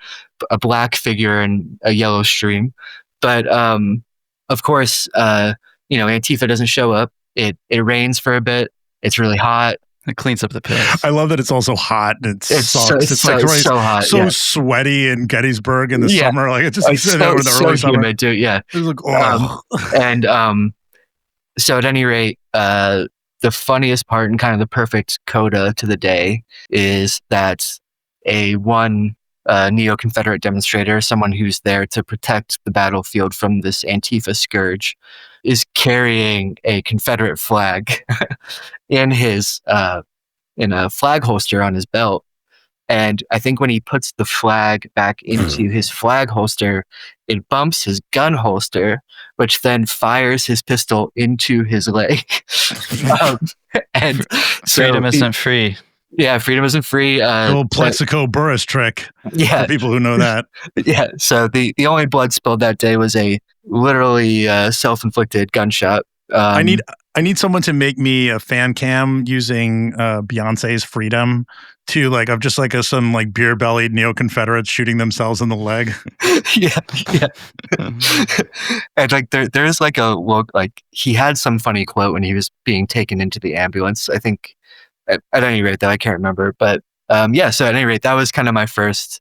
a black figure in a yellow stream. But of course, Antifa doesn't show up. It rains for a bit. It's really hot. It cleans up the piss. I love that it's also hot. It's so hot. So sweaty in Gettysburg in the summer. Like it's just so humid, dude. Yeah. It's like, oh. So at any rate, the funniest part and kind of the perfect coda to the day is that one neo-Confederate demonstrator, someone who's there to protect the battlefield from this Antifa scourge, is carrying a Confederate flag in a flag holster on his belt. And I think when he puts the flag back into his flag holster, it bumps his gun holster, which then fires his pistol into his leg. And freedom isn't free. Yeah, freedom isn't free. The old Plexico Burris trick. Yeah, for people who know that. Yeah. So the only blood spilled that day was a literally self-inflicted gunshot. I need someone to make me a fan cam using Beyonce's "Freedom" to of just some beer-bellied neo-Confederates shooting themselves in the leg. yeah. And there's he had some funny quote when he was being taken into the ambulance. I think at any rate that I can't remember, but so at any rate that was kind of my first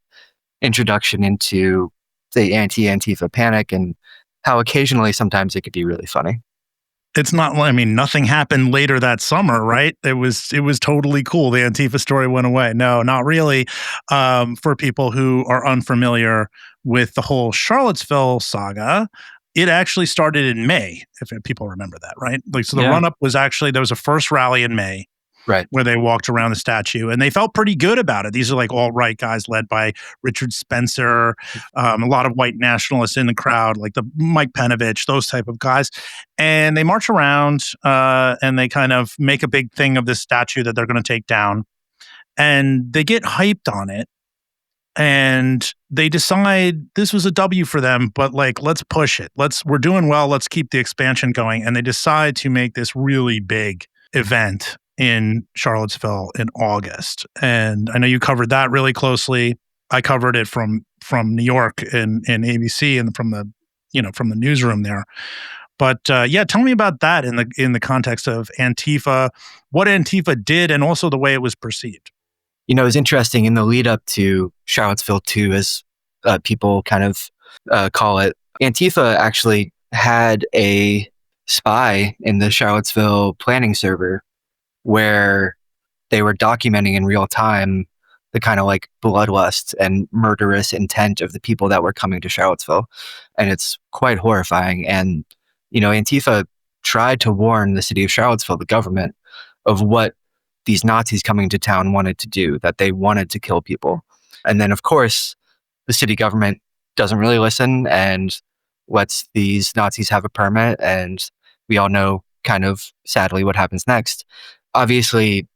introduction into the anti-Antifa panic and how occasionally sometimes it could be really funny. It's not, nothing happened later that summer, right? It was totally cool. The Antifa story went away. No, not really. For people who are unfamiliar with the whole Charlottesville saga, it actually started in May, if people remember that, right? The run-up was actually, there was a first rally in May. Right. Where they walked around the statue and they felt pretty good about it. These are alt-right guys led by Richard Spencer, a lot of white nationalists in the crowd, like the Mike Penovich, those type of guys. And they march around and they kind of make a big thing of this statue that they're going to take down. And they get hyped on it. And they decide this was a W for them, but let's push it. We're doing well. Let's keep the expansion going. And they decide to make this really big event in Charlottesville in August. And I know you covered that really closely. I covered it from New York and ABC and from the newsroom there. But tell me about that in the context of Antifa, what Antifa did and also the way it was perceived. It was interesting in the lead up to Charlottesville 2, as people kind of call it. Antifa actually had a spy in the Charlottesville planning server where they were documenting in real time the kind of bloodlust and murderous intent of the people that were coming to Charlottesville. And it's quite horrifying. And, Antifa tried to warn the city of Charlottesville, the government, of what these Nazis coming to town wanted to do, that they wanted to kill people. And then, of course, the city government doesn't really listen and lets these Nazis have a permit. And we all know kind of sadly what happens next. Obviously,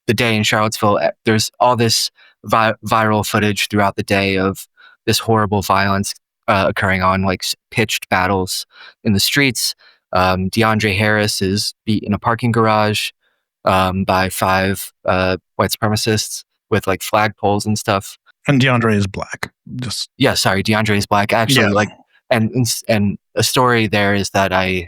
the day in Charlottesville, there's all this viral footage throughout the day of this horrible violence occurring on like pitched battles in the streets. DeAndre Harris is beat in a parking garage by 5 white supremacists with like flagpoles and stuff. And DeAndre is black. DeAndre is black. Actually, and a story there is that I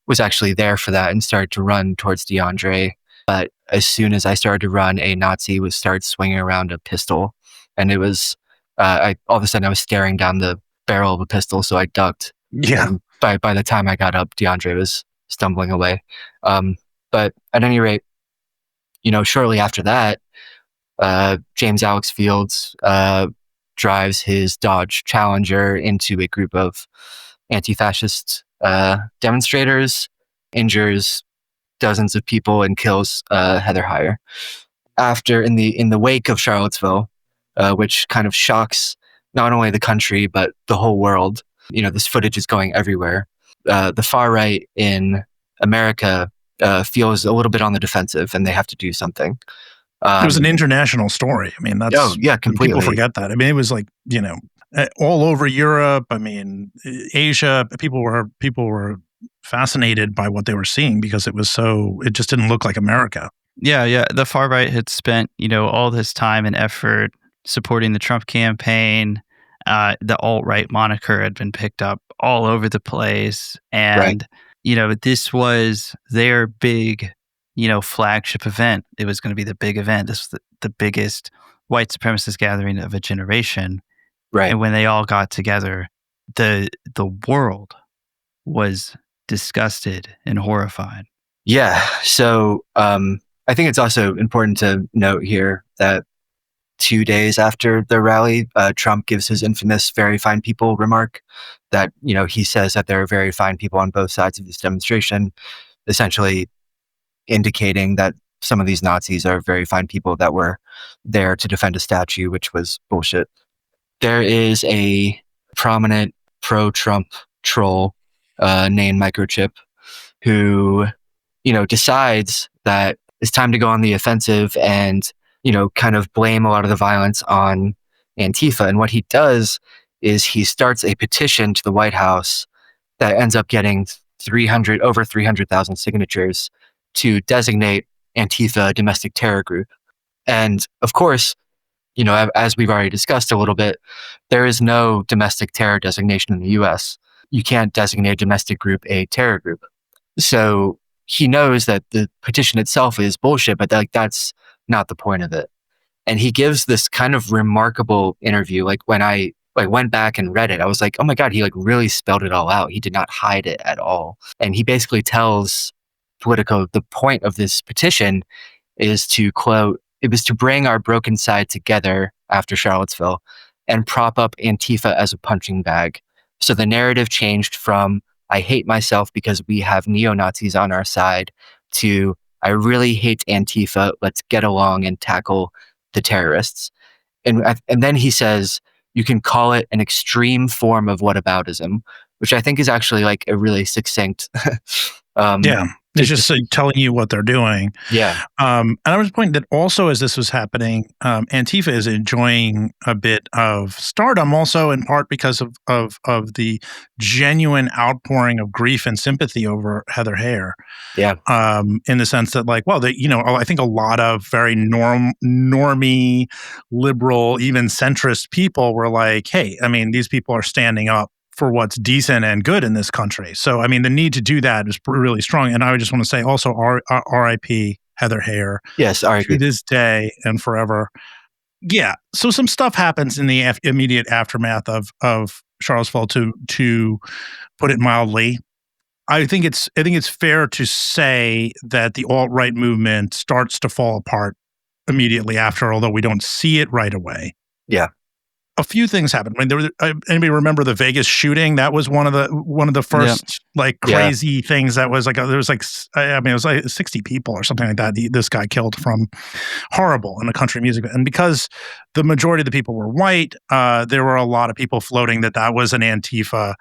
was actually there for that and started to run towards DeAndre. But as soon as I started to run, a Nazi started swinging around a pistol, and it was all of a sudden I was staring down the barrel of a pistol, so I ducked. Yeah. And by the time I got up, DeAndre was stumbling away. But at any rate, shortly after that, James Alex Fields drives his Dodge Challenger into a group of anti-fascist demonstrators, injures dozens of people, and kills Heather Heyer. After, in the wake of Charlottesville, which kind of shocks not only the country but the whole world, this footage is going everywhere. The far right in America feels a little bit on the defensive, and they have to do something. It was an international story. I mean, that's completely. People forget that. I mean, it was like all over Europe. I mean, Asia. People were fascinated by what they were seeing because it just didn't look like America. Yeah. The far right had spent all this time and effort supporting the Trump campaign. The alt-right moniker had been picked up all over the place, and this was their big flagship event. It was going to be the big event. This was the biggest white supremacist gathering of a generation. Right. And when they all got together, the world was disgusted and horrified. Yeah. So I think it's also important to note here that 2 days after the rally, Trump gives his infamous "very fine people" remark that, he says that there are very fine people on both sides of this demonstration, essentially indicating that some of these Nazis are very fine people that were there to defend a statue, which was bullshit. There is a prominent pro-Trump troll named Microchip who, decides that it's time to go on the offensive and, kind of blame a lot of the violence on Antifa. And what he does is he starts a petition to the White House that ends up getting over 300,000 signatures to designate Antifa a domestic terror group. And of course, as we've already discussed a little bit, there is no domestic terror designation in the US. You can't designate a domestic group a terror group. So he knows that the petition itself is bullshit, but that's not the point of it. And he gives this kind of remarkable interview. Like when I went back and read it, I was like, oh my God, he really spelled it all out. He did not hide it at all. And he basically tells Politico the point of this petition is to, quote, "It was to bring our broken side together after Charlottesville and prop up Antifa as a punching bag. So the narrative changed from I hate myself because we have neo-Nazis on our side to I really hate Antifa. Let's get along and tackle the terrorists." And then he says, you can call it an extreme form of whataboutism, which I think is actually like a really succinct. It's just telling you what they're doing. Yeah. And I was pointing that also as this was happening, Antifa is enjoying a bit of stardom also in part because of the genuine outpouring of grief and sympathy over Heather Heyer. Yeah. In the sense that I think a lot of very normie, liberal, even centrist people were like, hey, I mean, these people are standing up for what's decent and good in this country. So, I mean, the need to do that is really strong. And I would just want to say also R.I.P. Heather Heyer. Yes, R.I.P. To this day and forever. Yeah. So some stuff happens in the immediate aftermath of Charlottesville, to put it mildly. I think it's fair to say that the alt-right movement starts to fall apart immediately after, although we don't see it right away. Yeah. a few things happened. I mean, anybody remember the Vegas shooting? That was one of the first like crazy things. That was like there was like it was like 60 people or something like that. This guy killed from horrible in a country music, and because the majority of the people were white, there were a lot of people floating that was an Antifa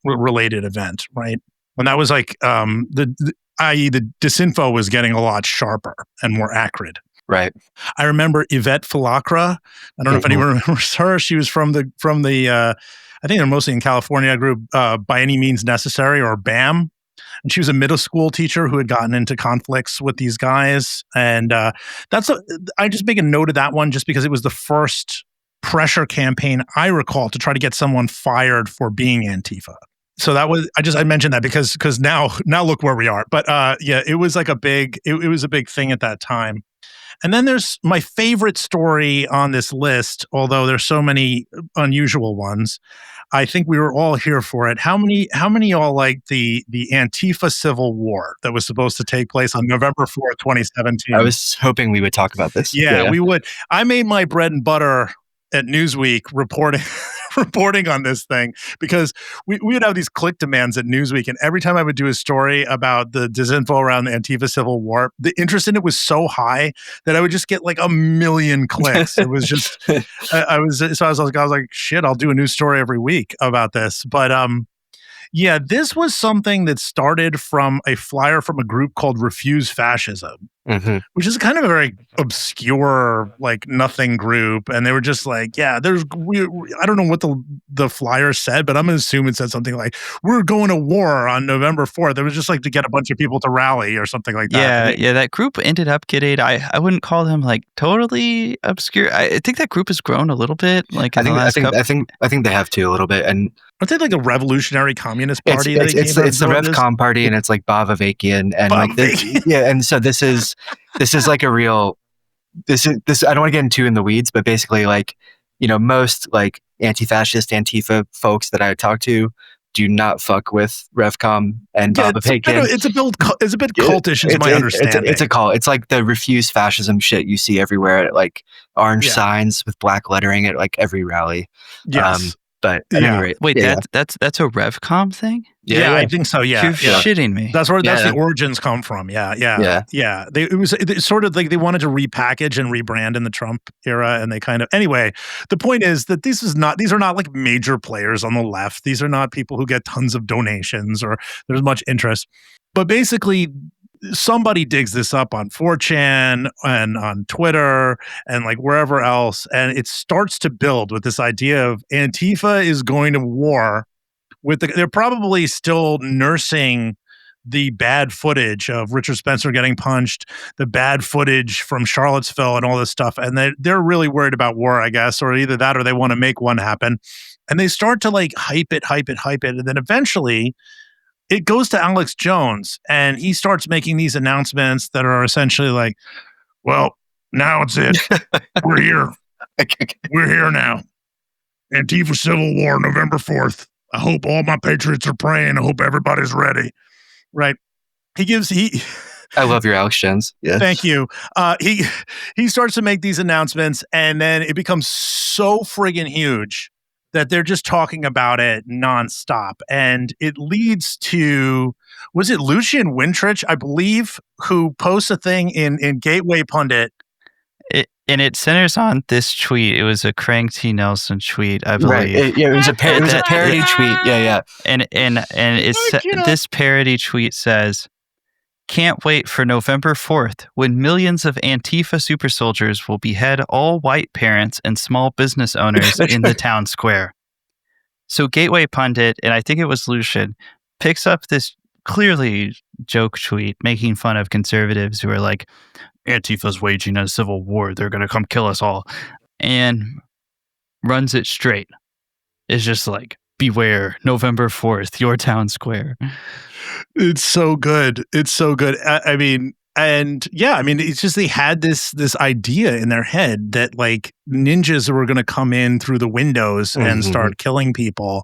related event, right? And that was like i.e. the Disinfo was getting a lot sharper and more acrid. Right. I remember Yvette Filacra. I don't know if anyone remembers her. She was from the I think they're mostly in California group, By Any Means Necessary, or BAM. And she was a middle school teacher who had gotten into conflicts with these guys. And I just make a note of that one just because it was the first pressure campaign I recall to try to get someone fired for being Antifa. So that was, I mentioned that because now look where we are. But it was like it was a big thing at that time. And then there's my favorite story on this list, although there's so many unusual ones. I think we were all here for it. How many y'all like the Antifa Civil War that was supposed to take place on November 4th, 2017? I was hoping we would talk about this. Yeah, we would. I made my bread and butter at Newsweek reporting on this thing because we would have these click demands at Newsweek, and every time I would do a story about the disinfo around the Antifa Civil War, the interest in it was so high that I would just get like 1 million clicks. It was just I was like, shit, I'll do a new story every week about this. But yeah, this was something that started from a flyer from a group called Refuse Fascism, which is kind of a very obscure, like nothing group. And they were just like, yeah, I don't know what the flyer said, but I'm going to assume it said something like, we're going to war on November 4th. It was just like to get a bunch of people to rally or something like that. Yeah, that group ended up getting, I wouldn't call them like totally obscure. I think that group has grown a little bit. Like I think they have too a little bit. And aren't they like a revolutionary communist party? It's the RevCom party, and it's like Bavavakian, and like this, and so this is like a real this. I don't want to get into in the weeds, but basically, like, you know, most like anti-fascist Antifa folks that I talk to do not fuck with RevCom and Bavavakian. It's a bit cultish, is my understanding. It's a cult. It's like the Refuse Fascism shit you see everywhere, at like orange signs with black lettering at like every rally. Yes. But at any rate, wait, that's a RevCom thing? Yeah, I think so. Yeah, you're shitting me. That's where the origins come from. Yeah. It was sort of like they wanted to repackage and rebrand in the Trump era, and they kind of anyway. The point is that these are not like major players on the left. These are not people who get tons of donations or there's much interest. But basically, somebody digs this up on 4chan and on Twitter and like wherever else, and it starts to build with this idea of Antifa is going to war with they're probably still nursing the bad footage of Richard Spencer getting punched, the bad footage from Charlottesville and all this stuff, and they're really worried about war, I guess, or either that or they want to make one happen, and they start to like hype it, and then eventually it goes to Alex Jones, and he starts making these announcements that are essentially like, well, now it's it. We're here. We're here now. Antifa Civil War, November 4th. I hope all my patriots are praying. I hope everybody's ready. Right. I love your Alex Jones. Yeah. Thank you. He starts to make these announcements, and then it becomes so friggin' huge that they're just talking about it nonstop. And it leads to, was it Lucian Wintrich, I believe, who posts a thing in Gateway Pundit. And it centers on this tweet. It was a Craig T. Nelson tweet, I believe. Right. It was a parody tweet. Yeah. And this parody tweet says, "Can't wait for November 4th when millions of Antifa super soldiers will behead all white parents and small business owners in the town square." So Gateway Pundit, and I think it was Lucian, picks up this clearly joke tweet making fun of conservatives who are like, Antifa's waging a civil war. They're going to come kill us all. And runs it straight. It's just like, beware, November 4th, your town square. It's so good. It's just they had this idea in their head that like ninjas were going to come in through the windows and start killing people,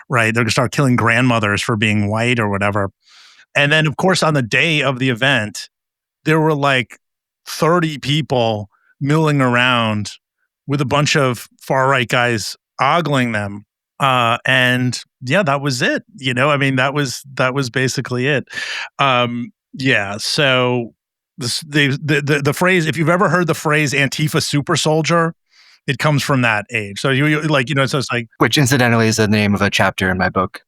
right? They're going to start killing grandmothers for being white or whatever. And then, of course, on the day of the event, there were like 30 people milling around with a bunch of far right guys ogling them. And yeah, that was it. I mean, that was basically it. So the phrase, if you've ever heard the phrase Antifa super soldier, it comes from that age. So so it's like, which incidentally is the name of a chapter in my book.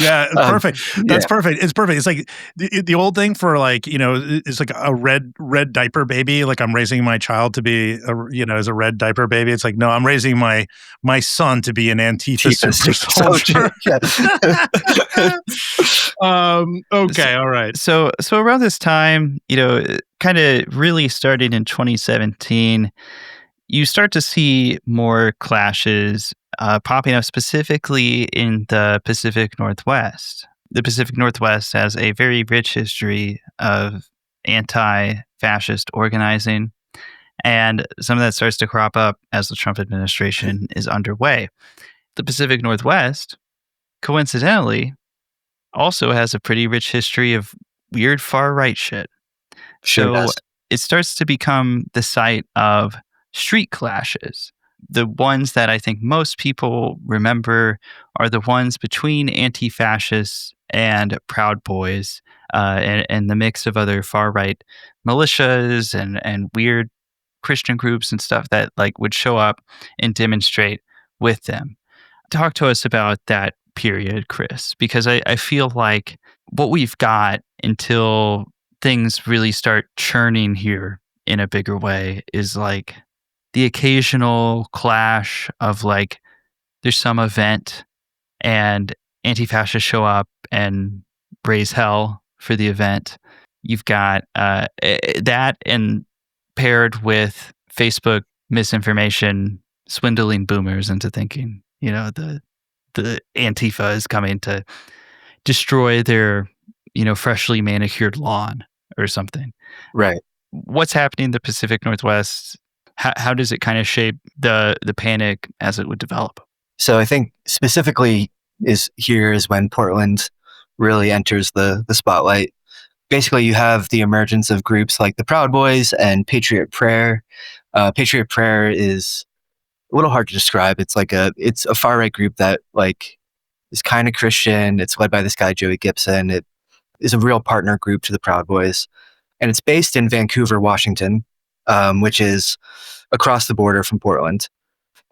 Yeah, perfect. That's perfect. It's perfect. It's like the old thing for it's like a red diaper baby. Like, I'm raising my child to be as a red diaper baby. It's like, no, I'm raising my son to be an Antifa super soldier. Okay, all right. So around this time, kind of really starting in 2017, you start to see more clashes popping up specifically in the Pacific Northwest. The Pacific Northwest has a very rich history of anti-fascist organizing, and some of that starts to crop up as the Trump administration is underway. The Pacific Northwest, coincidentally, also has a pretty rich history of weird far-right shit. So it starts to become the site of street clashes. The ones that I think most people remember are the ones between anti-fascists and Proud Boys, and the mix of other far-right militias and weird Christian groups and stuff that would show up and demonstrate with them. Talk to us about that period, Chris, because I feel like what we've got until things really start churning here in a bigger way is the occasional clash of there's some event and anti-fascists show up and raise hell for the event. You've got that, and paired with Facebook misinformation swindling boomers into thinking the Antifa is coming to destroy their freshly manicured lawn or something. Right. What's happening in the Pacific Northwest? How does it kind of shape the panic as it would develop? So I think specifically is when Portland really enters the spotlight. Basically, you have the emergence of groups like the Proud Boys and Patriot Prayer. Patriot Prayer is a little hard to describe. It's a far right group that is kind of Christian. It's led by this guy Joey Gibson. It is a real partner group to the Proud Boys, and it's based in Vancouver, Washington, which is across the border from Portland.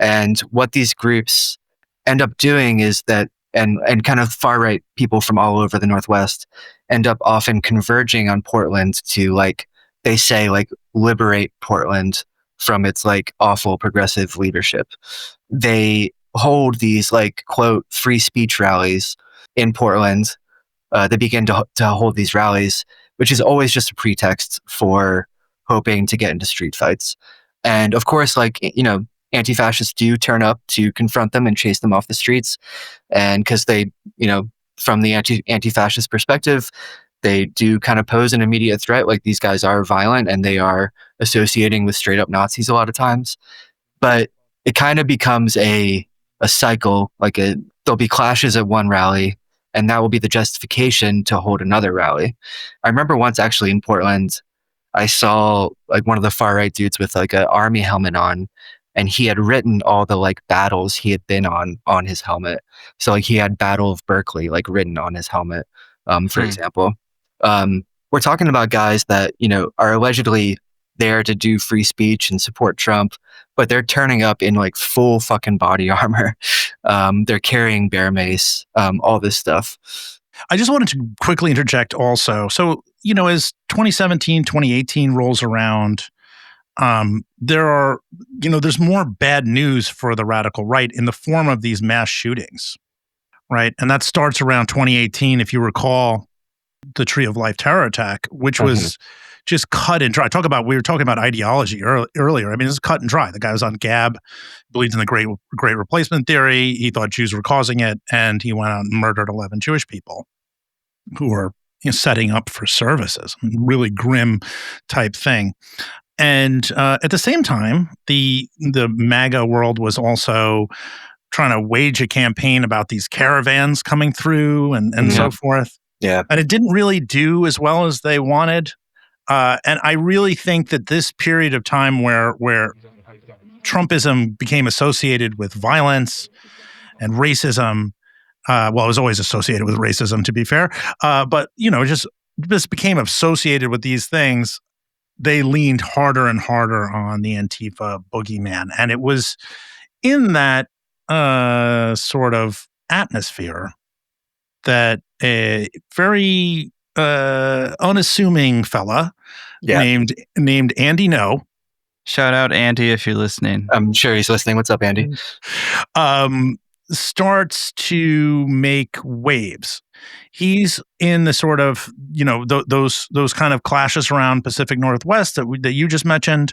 And what these groups end up doing is that, and kind of far right people from all over the Northwest end up often converging on Portland to they say liberate Portland from its awful progressive leadership. They hold these quote free speech rallies in Portland. They begin to hold these rallies, which is always just a pretext for hoping to get into street fights. And of course, anti-fascists do turn up to confront them and chase them off the streets. And because they, from the anti-fascist perspective, they do kind of pose an immediate threat. These guys are violent and they are associating with straight up Nazis a lot of times. But it kind of becomes a cycle. There'll be clashes at one rally, and that will be the justification to hold another rally. I remember once actually in Portland, I saw one of the far right dudes with an army helmet on, and he had written all the battles he had been on his helmet. So he had Battle of Berkeley written on his helmet, for example. We're talking about guys that are allegedly there to do free speech and support Trump, but they're turning up in full fucking body armor. They're carrying bear mace, all this stuff. I just wanted to quickly interject also. So, as 2017, 2018 rolls around, there's more bad news for the radical right in the form of these mass shootings, right? And that starts around 2018, if you recall, the Tree of Life terror attack, which was just cut and dry. We were talking about ideology earlier. I mean, it's cut and dry. The guy was on Gab, believed in the great replacement theory. He thought Jews were causing it, and he went out and murdered 11 Jewish people who were setting up for services. Really grim type thing. And at the same time, the MAGA world was also trying to wage a campaign about these caravans coming through and so forth. Yeah. And it didn't really do as well as they wanted. And I really think that this period of time where Trumpism became associated with violence and racism. Well, it was always associated with racism, to be fair. But, just became associated with these things. They leaned harder and harder on the Antifa boogeyman. And it was in that sort of atmosphere that a very unassuming fella named Andy No. Shout out Andy if you're listening. I'm sure he's listening. What's up, Andy? Starts to make waves. He's in the sort of, those kind of clashes around Pacific Northwest that you just mentioned.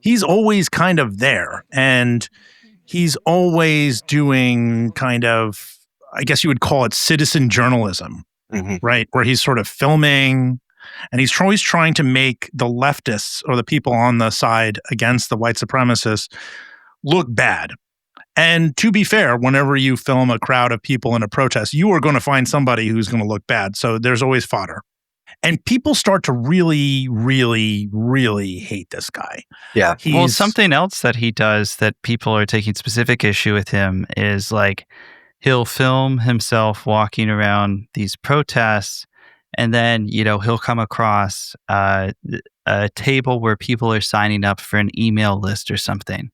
He's always kind of there, and he's always doing kind of, I guess you would call it citizen journalism, right? Where he's sort of filming, and he's always trying to make the leftists or the people on the side against the white supremacists look bad. And to be fair, whenever you film a crowd of people in a protest, you are going to find somebody who's going to look bad. So there's always fodder. And people start to really, really, really hate this guy. Yeah. Well, something else that he does that people are taking specific issue with him is like he'll film himself walking around these protests, and then, he'll come across a table where people are signing up for an email list or something.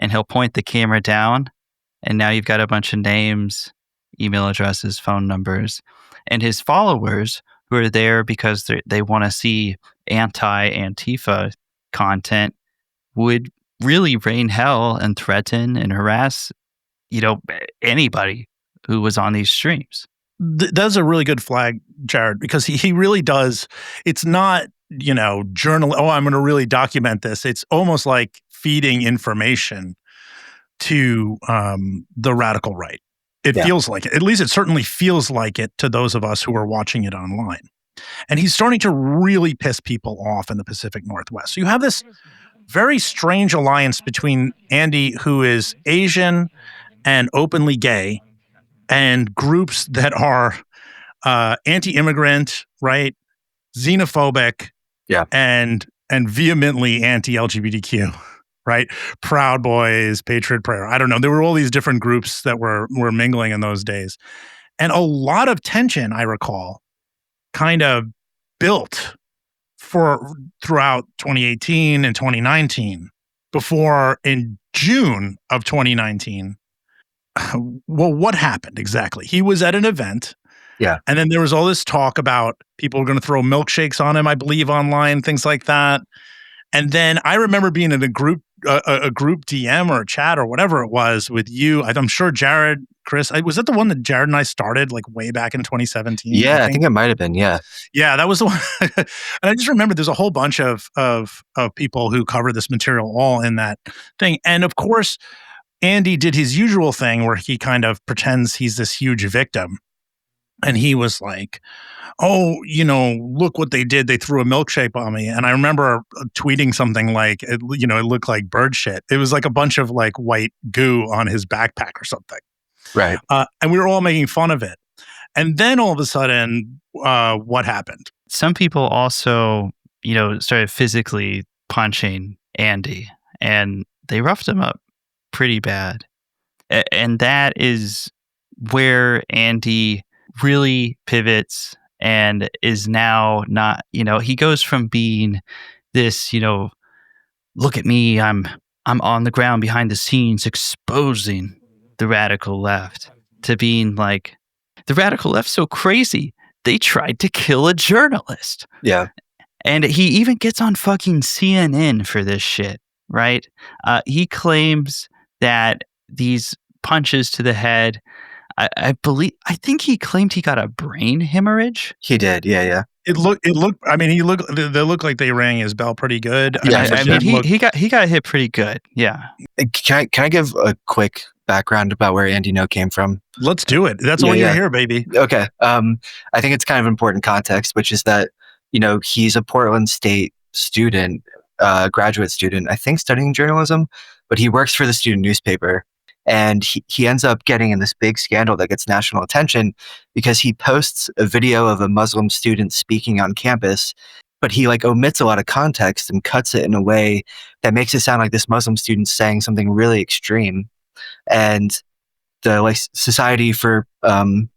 And he'll point the camera down, and now you've got a bunch of names, email addresses, phone numbers, and his followers who are there because they want to see anti-Antifa content would really rain hell and threaten and harass, anybody who was on these streams. That's a really good flag, Jared, because he really does. It's not, journal. Oh, I'm going to really document this. It's almost like feeding information to the radical right. It feels like it. At least it certainly feels like it to those of us who are watching it online. And he's starting to really piss people off in the Pacific Northwest. So you have this very strange alliance between Andy, who is Asian and openly gay, and groups that are anti-immigrant, right, xenophobic, and vehemently anti-LGBTQ, right? Proud Boys, Patriot Prayer. I don't know. There were all these different groups that were mingling in those days, and a lot of tension, I recall, kind of built throughout 2018 and 2019. Before in June of 2019. Well, what happened exactly? He was at an event. Yeah. And then there was all this talk about people were going to throw milkshakes on him, I believe, online, things like that. And then I remember being in a group DM or a chat or whatever it was with you. I'm sure Jared, Chris, was that the one that Jared and I started like way back in 2017? Yeah, I think it might have been. Yeah. Yeah, that was the one. And I just remember there's a whole bunch of people who cover this material all in that thing. And of course, Andy did his usual thing where he kind of pretends he's this huge victim. And he was like, oh, look what they did. They threw a milkshake on me. And I remember tweeting something like, it looked like bird shit. It was like a bunch of like white goo on his backpack or something. Right. And we were all making fun of it. And then all of a sudden, what happened? Some people also, started physically punching Andy, and they roughed him up pretty bad. And that is where Andy really pivots and is now not, he goes from being this, look at me, I'm on the ground behind the scenes exposing the radical left, to being like, the radical left's so crazy, they tried to kill a journalist. Yeah. And he even gets on fucking CNN for this shit, right? He claims that these punches to the head, I think he claimed he got a brain hemorrhage. He did, yeah. They look like they rang his bell pretty good. Yeah, he got hit pretty good. Yeah. Can I give a quick background about where Andy No came from? Let's do it. That's all you're here, baby. Okay. I think it's kind of important context, which is that, he's a Portland State student, graduate student, I think studying journalism, but he works for the student newspaper. And he ends up getting in this big scandal that gets national attention because he posts a video of a Muslim student speaking on campus. but he like omits a lot of context and cuts it in a way that makes it sound like this Muslim student's saying something really extreme. And the like Society for the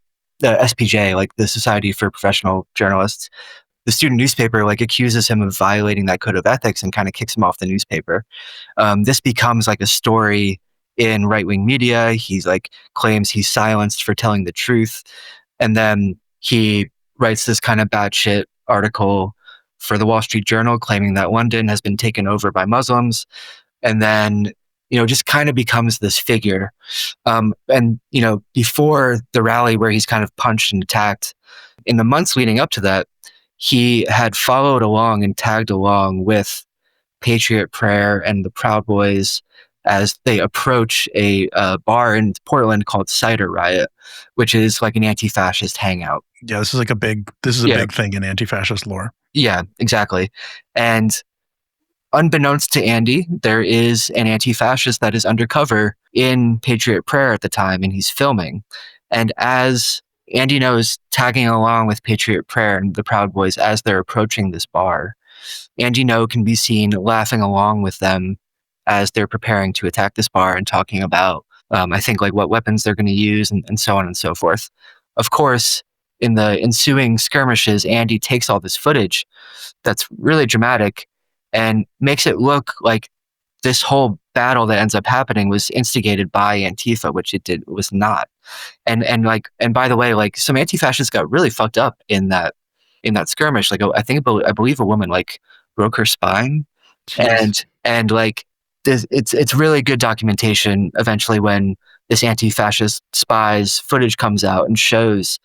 SPJ, like the Society for Professional Journalists, the student newspaper like accuses him of violating that code of ethics and kind of kicks him off the newspaper. This becomes like a story in right-wing media. He's like claims he's silenced for telling the truth. And then he writes this kind of batshit article for the Wall Street Journal claiming that London has been taken over by Muslims. And then, just kind of becomes this figure. And, before the rally where he's kind of punched and attacked, in the months leading up to that, he had followed along and tagged along with Patriot Prayer and the Proud Boys as they approach a bar in Portland called Cider Riot, which is like an anti-fascist hangout. Yeah, this is a big thing in anti-fascist lore. Yeah, exactly. And unbeknownst to Andy, there is an anti-fascist that is undercover in Patriot Prayer at the time, and he's filming. And as Andy knows, tagging along with Patriot Prayer and the Proud Boys as they're approaching this bar, Andy No can be seen laughing along with them as they're preparing to attack this bar and talking about, I think, like what weapons they're going to use and so on and so forth. Of course, in the ensuing skirmishes, Andy takes all this footage that's really dramatic and makes it look like this whole battle that ends up happening was instigated by Antifa, which it was not. And by the way, like some anti-fascists got really fucked up in that skirmish. Like I believe a woman like broke her spine. Jeez. And like this, it's really good documentation eventually when this anti-fascist spy's footage comes out and shows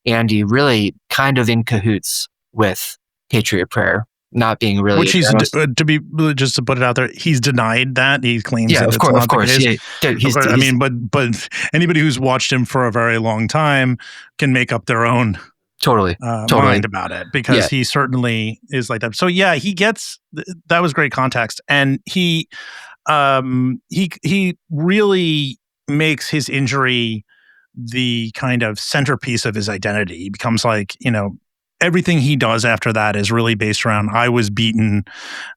Andy really kind of in cahoots with Patriot Prayer. Not being really, which he's just to put it out there, he's denied that. He claims that it's not the case. Yeah, but anybody who's watched him for a very long time can make up their own totally mind about it, because he certainly is like that. So yeah, he gets that was great context, and he really makes his injury the kind of centerpiece of his identity. He becomes like, everything he does after that is really based around, I was beaten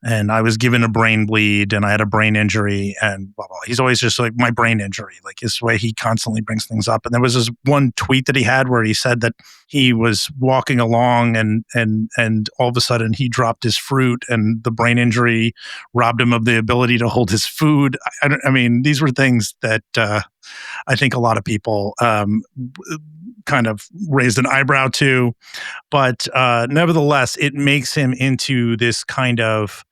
and I was given a brain bleed and I had a brain injury and blah, blah. He's always just like, my brain injury, like his way he constantly brings things up. And there was this one tweet that he had where he said that he was walking along and all of a sudden he dropped his fruit and the brain injury robbed him of the ability to hold his food. I mean, these were things that I think a lot of people kind of raised an eyebrow to, but nevertheless, it makes him into this kind of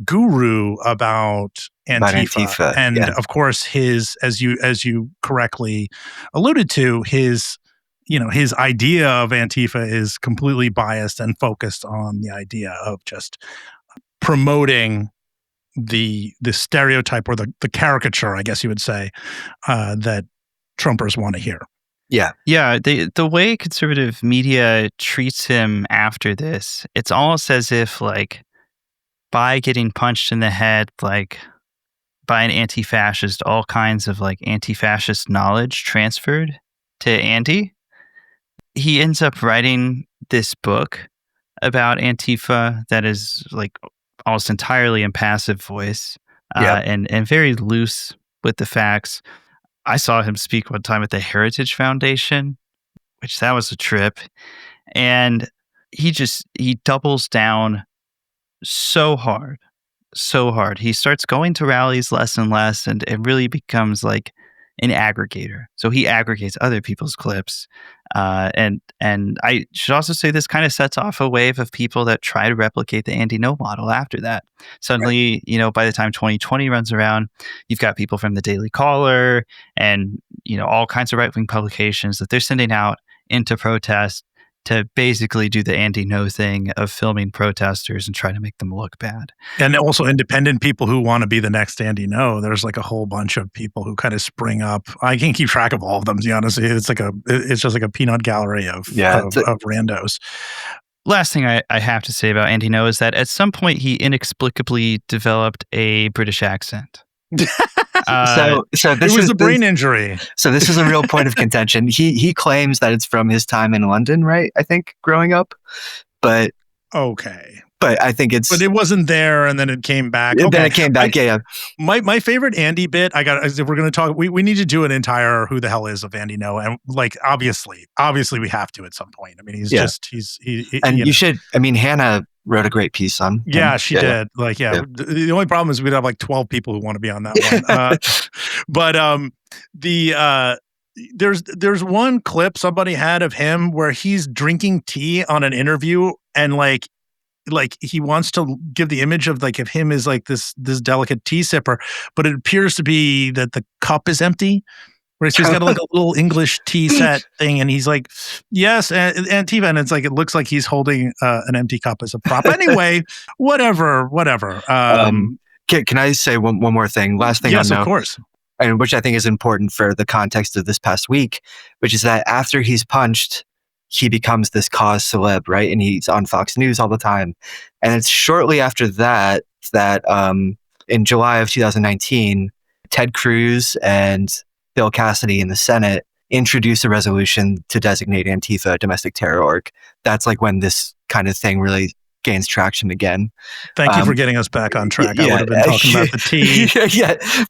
guru about Antifa. And of course, his, as you correctly alluded to, his idea of Antifa is completely biased and focused on the idea of just promoting the stereotype or the caricature, I guess you would say, that Trumpers want to hear. Yeah. Yeah. The way conservative media treats him after this, it's almost as if like by getting punched in the head, like by an anti-fascist, all kinds of like anti-fascist knowledge transferred to Andy. He ends up writing this book about Antifa that is like almost entirely in passive voice and very loose with the facts. I saw him speak one time at the Heritage Foundation, which that was a trip. And he doubles down so hard. He starts going to rallies less and less, and it really becomes like an aggregator. So he aggregates other people's clips. And I should also say this kind of sets off a wave of people that try to replicate the Andy No model after that. Suddenly, by the time 2020 runs around, you've got people from the Daily Caller and, all kinds of right-wing publications that they're sending out into protest to basically do the Andy No thing of filming protesters and try to make them look bad. And also independent people who want to be the next Andy No. There's like a whole bunch of people who kind of spring up. I can't keep track of all of them, to be honest. It's just like a peanut gallery of randos. Last thing I have to say about Andy No is that at some point he inexplicably developed a British accent. So this it was a brain injury. So this is a real point of contention. He claims that it's from his time in London, right? I think growing up, but okay. But I think But it wasn't there, and then it came back. Then it came back. Yeah. My favorite Andy bit. If we're going to talk, we need to do an entire "Who the hell is" of Andy Ngo, and like obviously we have to at some point. I mean, you should. I mean, Hannah wrote a great piece on. Yeah, she did. Like, the only problem is we'd have like 12 people who want to be on that one. There's one clip somebody had of him where he's drinking tea on an interview, and like he wants to give the image of like, if him is like this delicate tea sipper, but it appears to be that the cup is empty. Where he's got like a little English tea set thing, and he's like, "Yes, Antifa," and it's like it looks like he's holding an empty cup as a prop. Anyway, whatever. Can I say one more thing? Last thing. Yes, of course. And which I think is important for the context of this past week, which is that after he's punched, he becomes this cause celeb, right? And he's on Fox News all the time. And it's shortly after that in July of 2019, Ted Cruz and Bill Cassidy in the Senate introduce a resolution to designate Antifa a domestic terror org. That's like when this kind of thing really gains traction again. Thank you for getting us back on track. I would have been talking about the tea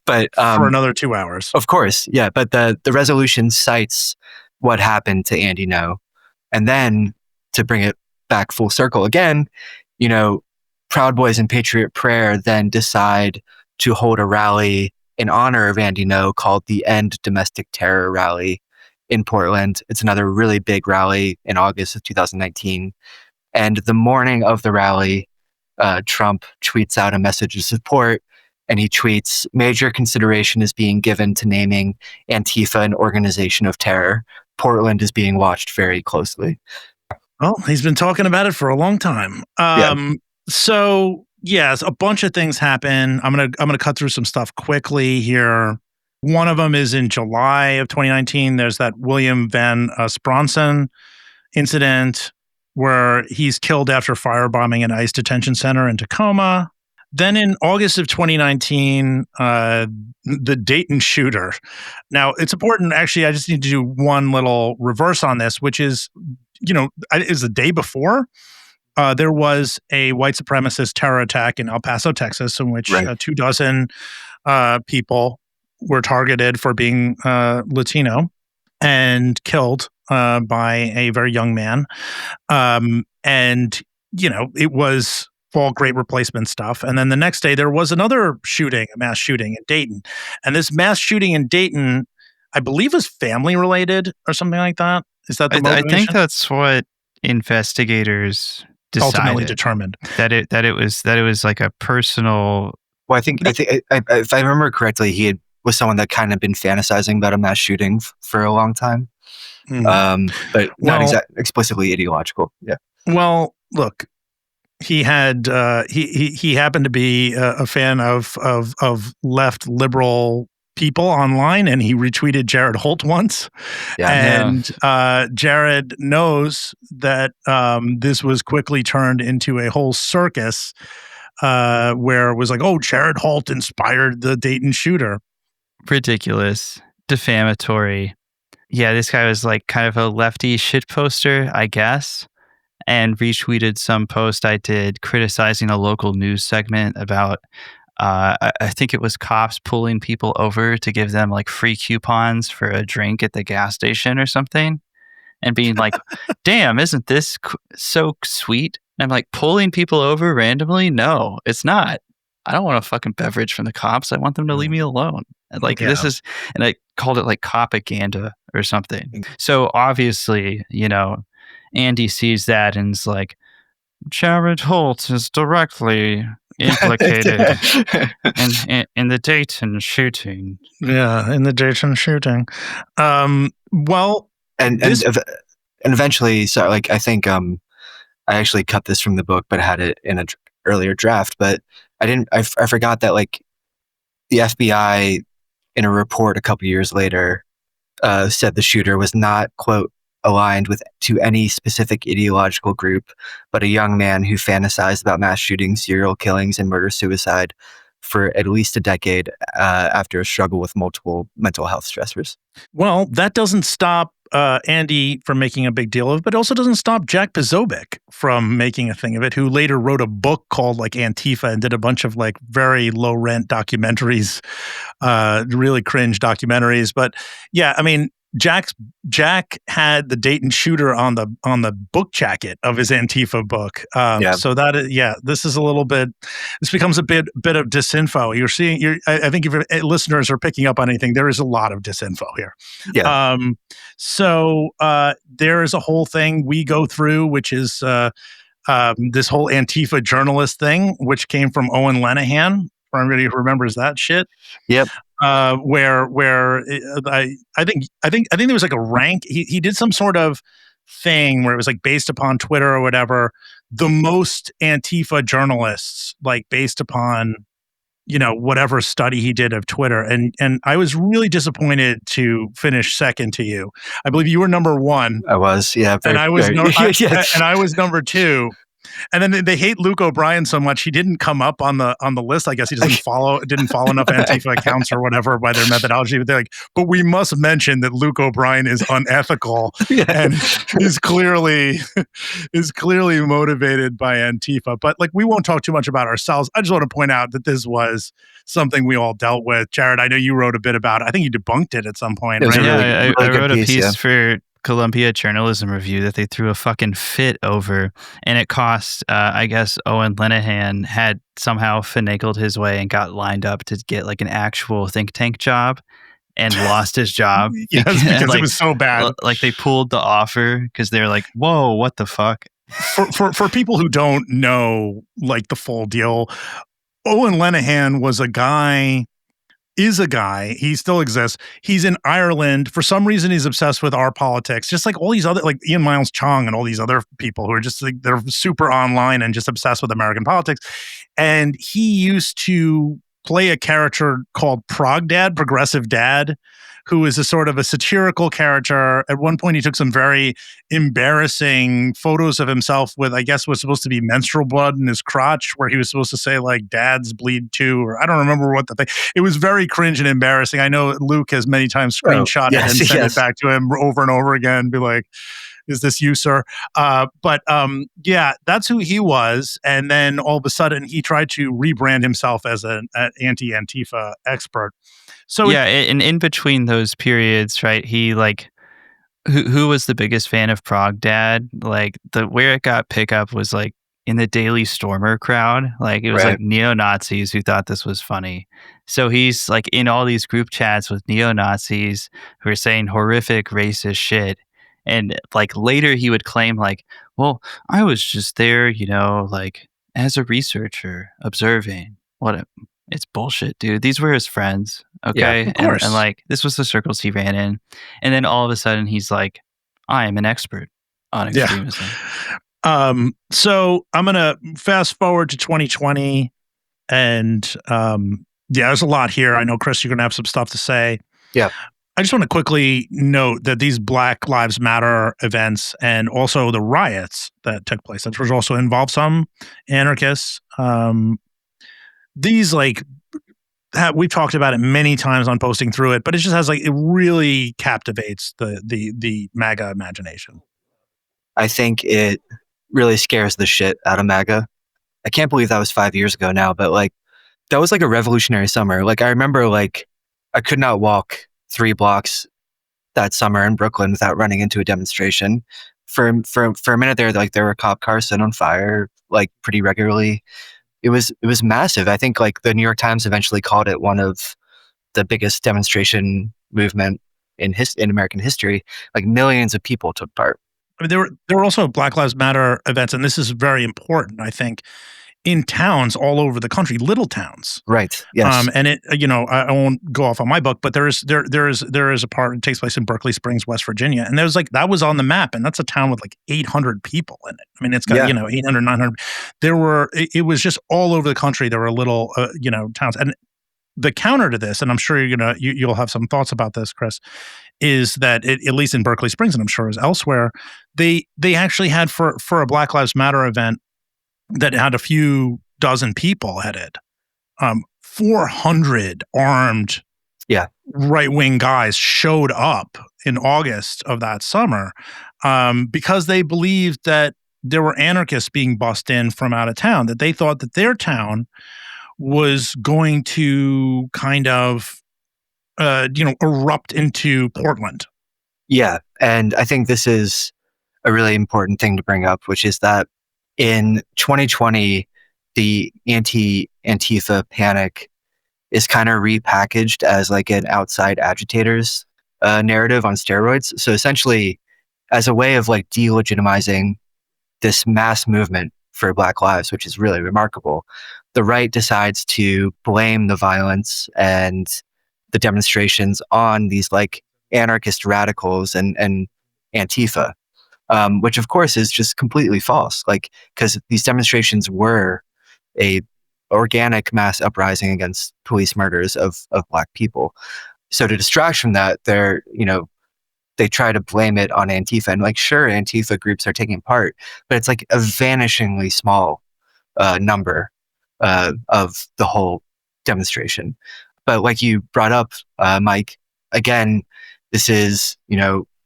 but for another 2 hours. Of course, yeah. But the resolution cites what happened to Andy Ngo. And then to bring it back full circle again, Proud Boys and Patriot Prayer then decide to hold a rally in honor of Andy Ngo called the End Domestic Terror Rally in Portland. It's another really big rally in August of 2019. And the morning of the rally, Trump tweets out a message of support, and he tweets, "Major consideration is being given to naming Antifa an organization of terror. Portland is being watched very closely." Well, he's been talking about it for a long time. So yes, a bunch of things happen. I'm gonna cut through some stuff quickly here. One of them is in July of 2019. There's that William Van Spronson incident where he's killed after firebombing an ICE detention center in Tacoma. Then in August of 2019, the Dayton shooter. Now, it's important. Actually, I just need to do one little reverse on this, which is, is the day before. There was a white supremacist terror attack in El Paso, Texas, in which 24 people were targeted for being Latino and killed by a very young man. It was all great replacement stuff. And then the next day, there was another shooting, a mass shooting in Dayton. And this mass shooting in Dayton, I believe, was family related or something like that. Is that the motivation? I think that's what investigators ultimately determined, that it was like a personal. Well, I think if I remember correctly, he was someone that kind of been fantasizing about a mass shooting for a long time, but not explicitly ideological. Yeah. Well, look, he had he happened to be a fan of left liberal people online, and he retweeted Jared Holt once. Jared knows that this was quickly turned into a whole circus where it was like, oh, Jared Holt inspired the Dayton shooter. Ridiculous, defamatory. Yeah, this guy was like kind of a lefty shit poster, I guess, and retweeted some post I did criticizing a local news segment about I think it was cops pulling people over to give them like free coupons for a drink at the gas station or something, and being like, damn, isn't this so sweet? And I'm like, pulling people over randomly? No, it's not. I don't want a fucking beverage from the cops. I want them to leave me alone. And this is, and I called it like copaganda or something. So obviously, Andy sees that and is like, Jared Holt is directly implicated in the Dayton shooting. Yeah, in the Dayton shooting. And eventually, so like I think I actually cut this from the book, but had it in an earlier draft. But I forgot that like the FBI in a report a couple years later said the shooter was not, quote, aligned to any specific ideological group, but a young man who fantasized about mass shootings, serial killings, and murder-suicide for at least a decade after a struggle with multiple mental health stressors. Well, that doesn't stop Andy from making a big deal of it, but also doesn't stop Jack Posobiec from making a thing of it, who later wrote a book called like Antifa and did a bunch of like very low rent documentaries, really cringe documentaries. But yeah, I mean, Jack had the Dayton shooter on the book jacket of his Antifa book. So that is, this is a little bit. This becomes a bit of disinfo. You're seeing. I think if your listeners are picking up on anything, there is a lot of disinfo here. Yeah. So there is a whole thing we go through, which is this whole Antifa journalist thing, which came from Owen Lenihan. For anybody who remembers that shit. Yep. Where I think there was like a rank. He did some sort of thing where it was like based upon Twitter or whatever, the most Antifa journalists, like based upon, whatever study he did of Twitter. And I was really disappointed to finish second to you. I believe you were number one. I was, yeah. And I was and I was number two. And then they hate Luke O'Brien so much he didn't come up on the list. I guess he didn't follow enough Antifa accounts or whatever by their methodology. But they're like, but we must mention that Luke O'Brien is unethical and is clearly motivated by Antifa. But like, we won't talk too much about ourselves. I just want to point out that this was something we all dealt with. Jared, I know you wrote a bit about it. I think you debunked it at some point. Right? Yeah, I wrote a piece for Columbia Journalism Review that they threw a fucking fit over, and it cost, I guess Owen Lenihan had somehow finagled his way and got lined up to get like an actual think tank job and lost his job. Yes, because like, it was so bad. Like they pulled the offer because they're like, whoa, what the fuck? For people who don't know like the full deal, Owen Lenihan was a guy, he still exists. He's in Ireland. For some reason, he's obsessed with our politics, just like all these other, like Ian Miles Chong and all these other people who are just like, they're super online and just obsessed with American politics. And he used to play a character called Progressive Dad, who is a sort of a satirical character. At one point, he took some very embarrassing photos of himself with, I guess, was supposed to be menstrual blood in his crotch, where he was supposed to say, like, dads bleed too, or I don't remember what the thing. It was very cringe and embarrassing. I know Luke has many times screenshot it and sent it back to him over and over again, be like, is this you, sir? But that's who he was. And then all of a sudden, he tried to rebrand himself as an anti-Antifa expert. So and in between those periods, right? He like, who was the biggest fan of Prog Dad? Like where it got pick up was like in the Daily Stormer crowd. Like it was like neo-Nazis who thought this was funny. So he's like in all these group chats with neo-Nazis who are saying horrific racist shit. And like later he would claim like, well, I was just there, like as a researcher observing. It's bullshit, dude. These were his friends. Okay. Yeah, of course. And like, this was the circles he ran in. And then all of a sudden he's like, I am an expert on extremism. So I'm going to fast forward to 2020 and, there's a lot here. I know, Chris, you're going to have some stuff to say. Yeah. I just want to quickly note that these Black Lives Matter events and also the riots that took place, which also involved some anarchists, these like we've talked about it many times on Posting Through It, but it just has like, it really captivates the MAGA imagination. I think it really scares the shit out of MAGA. I can't believe that was 5 years ago now, but like that was like a revolutionary summer. Like I remember like I could not walk 3 blocks that summer in Brooklyn without running into a demonstration. For a minute there, like there were cop cars set on fire like pretty regularly. It was massive. I think like the New York Times eventually called it one of the biggest demonstration movement in American history. Like millions of people took part. I mean, there were also Black Lives Matter events, and this is very important, I think, in towns all over the country, little towns. Right. Yes. And it, I won't go off on my book, but there is a part that takes place in Berkeley Springs, West Virginia. And there's like, that was on the map, and that's a town with like 800 people in it. I mean, it's got, 800, 900. It was just all over the country. There were little, towns. And the counter to this, and I'm sure you'll have some thoughts about this, Chris, is that at least in Berkeley Springs, and I'm sure it was elsewhere, they actually had for a Black Lives Matter event that had a few dozen people at it, 400 armed right-wing guys showed up in August of that summer, because they believed that there were anarchists being bussed in from out of town, that they thought that their town was going to kind of, erupt into Portland. Yeah. And I think this is a really important thing to bring up, which is that in 2020, the anti-Antifa panic is kind of repackaged as like an outside agitators narrative on steroids. So essentially, as a way of like delegitimizing this mass movement for Black lives, which is really remarkable, the right decides to blame the violence and the demonstrations on these like anarchist radicals and Antifa, which of course is just completely false. Like, because these demonstrations were a organic mass uprising against police murders of Black people. So to distract from that, they try to blame it on Antifa. And like, sure, Antifa groups are taking part, but it's like a vanishingly small number of the whole demonstration. But like you brought up, Mike, again, this is,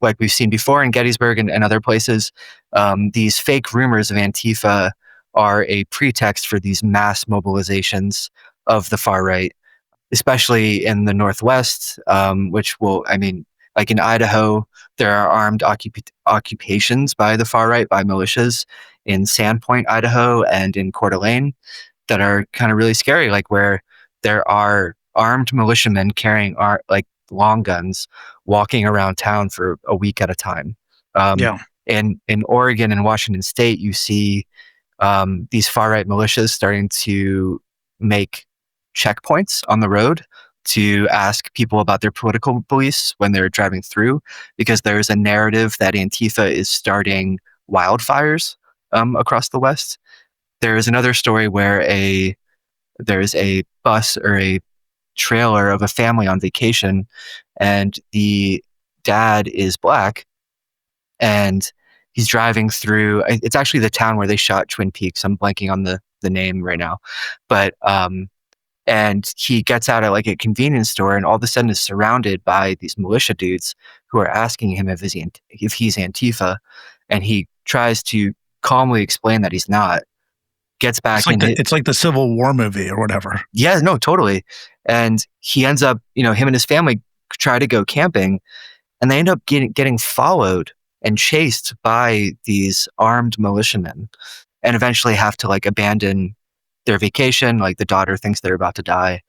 like we've seen before in Gettysburg and other places, these fake rumors of Antifa are a pretext for these mass mobilizations of the far right, especially in the Northwest, like in Idaho, there are armed occupations by the far right, by militias in Sandpoint, Idaho, and in Coeur d'Alene that are kind of really scary, like where there are armed militiamen carrying long guns walking around town for a week at a time. And in Oregon and Washington State, you see these far right militias starting to make checkpoints on the road to ask people about their political beliefs when they're driving through, because there's a narrative that Antifa is starting wildfires across the West. There is another story where there's a bus or a trailer of a family on vacation, and the dad is Black, and he's driving through. It's actually the town where they shot Twin Peaks. I'm blanking on the name right now, but and he gets out at like a convenience store, and all of a sudden is surrounded by these militia dudes who are asking him if he's Antifa, and he tries to calmly explain that he's not. Gets back it's like the Civil War movie or whatever. Yeah, no, totally. And he ends up, him and his family try to go camping, and they end up getting followed and chased by these armed militiamen, and eventually have to like abandon their vacation. Like the daughter thinks they're about to die.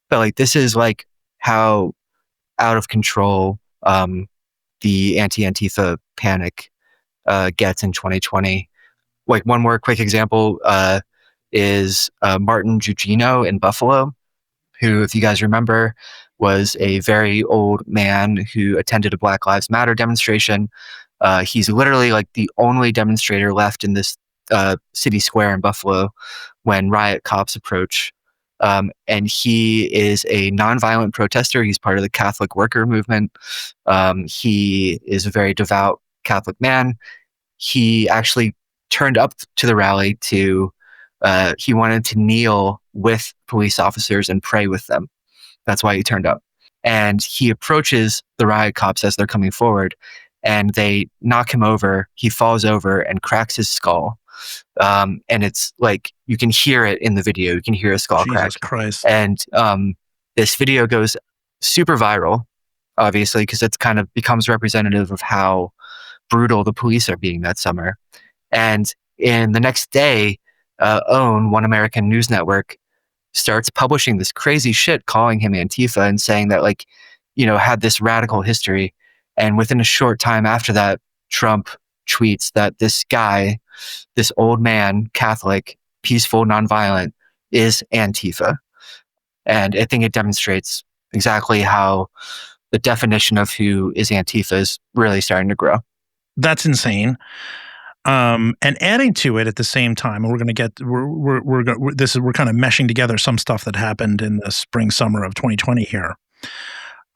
But like, this is like how out of control the anti-Antifa panic gets in 2020. Like one more quick example is Martin Gugino in Buffalo, who, if you guys remember, was a very old man who attended a Black Lives Matter demonstration. He's literally like the only demonstrator left in this city square in Buffalo when riot cops approach. And he is a nonviolent protester. He's part of the Catholic worker movement. He is a very devout Catholic man. He actually turned up to the rally he wanted to kneel with police officers and pray with them. That's why he turned up. And he approaches the riot cops as they're coming forward, and they knock him over. He falls over and cracks his skull. And it's like, you can hear it in the video. You can hear a skull crack. Jesus Christ. And this video goes super viral, obviously, because it's kind of becomes representative of how brutal the police are being that summer. And in the next day, OWN, One American News Network, starts publishing this crazy shit, calling him Antifa and saying that, like, had this radical history. And within a short time after that, Trump tweets that this guy, this old man, Catholic, peaceful, nonviolent, is Antifa. And I think it demonstrates exactly how the definition of who is Antifa is really starting to grow. That's insane. And adding to it at the same time, and we're kind of meshing together some stuff that happened in the spring, summer of 2020 here.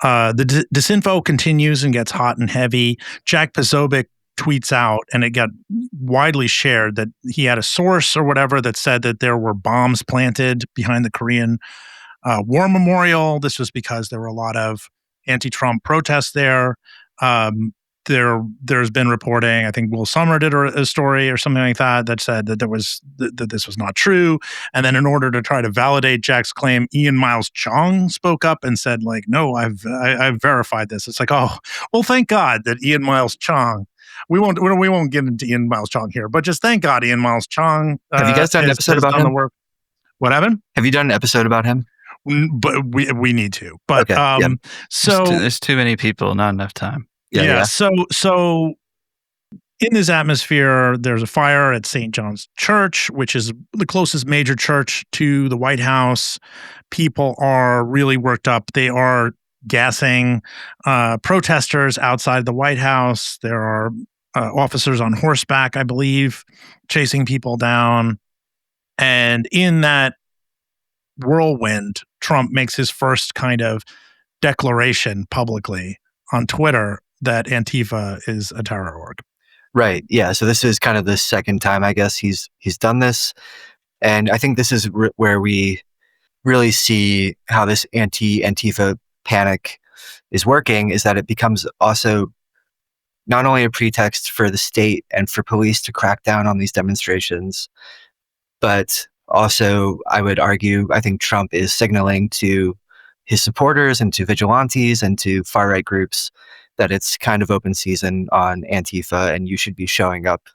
The Disinfo continues and gets hot and heavy. Jack Posobiec tweets out, and it got widely shared, that he had a source or whatever that said that there were bombs planted behind the Korean War Memorial. This was because there were a lot of anti-Trump protests there. There's been reporting. I think Will Sommer did a story or something like that said that that this was not true. And then in order to try to validate Jack's claim, Ian Miles Chong spoke up and said, like, no, I've verified this. It's like, oh, well, thank God that Ian Miles Chong. We won't get into Ian Miles Chong here, but just thank God Ian Miles Chong. Have you guys done an episode about him? What happened? Have you done an episode about him? But we need to. But okay, so there's too many people, not enough time. Yeah. So in this atmosphere, there's a fire at St. John's Church, which is the closest major church to the White House. People are really worked up. They are gassing protesters outside the White House. There are officers on horseback, I believe, chasing people down. And in that whirlwind, Trump makes his first kind of declaration publicly on Twitter that Antifa is a terror org. Right. Yeah. So this is kind of the second time, I guess, he's done this. And I think this is where we really see how this anti-Antifa panic is working, is that it becomes also not only a pretext for the state and for police to crack down on these demonstrations, but also, I would argue, I think Trump is signaling to his supporters and to vigilantes and to far-right groups that it's kind of open season on Antifa and you should be showing up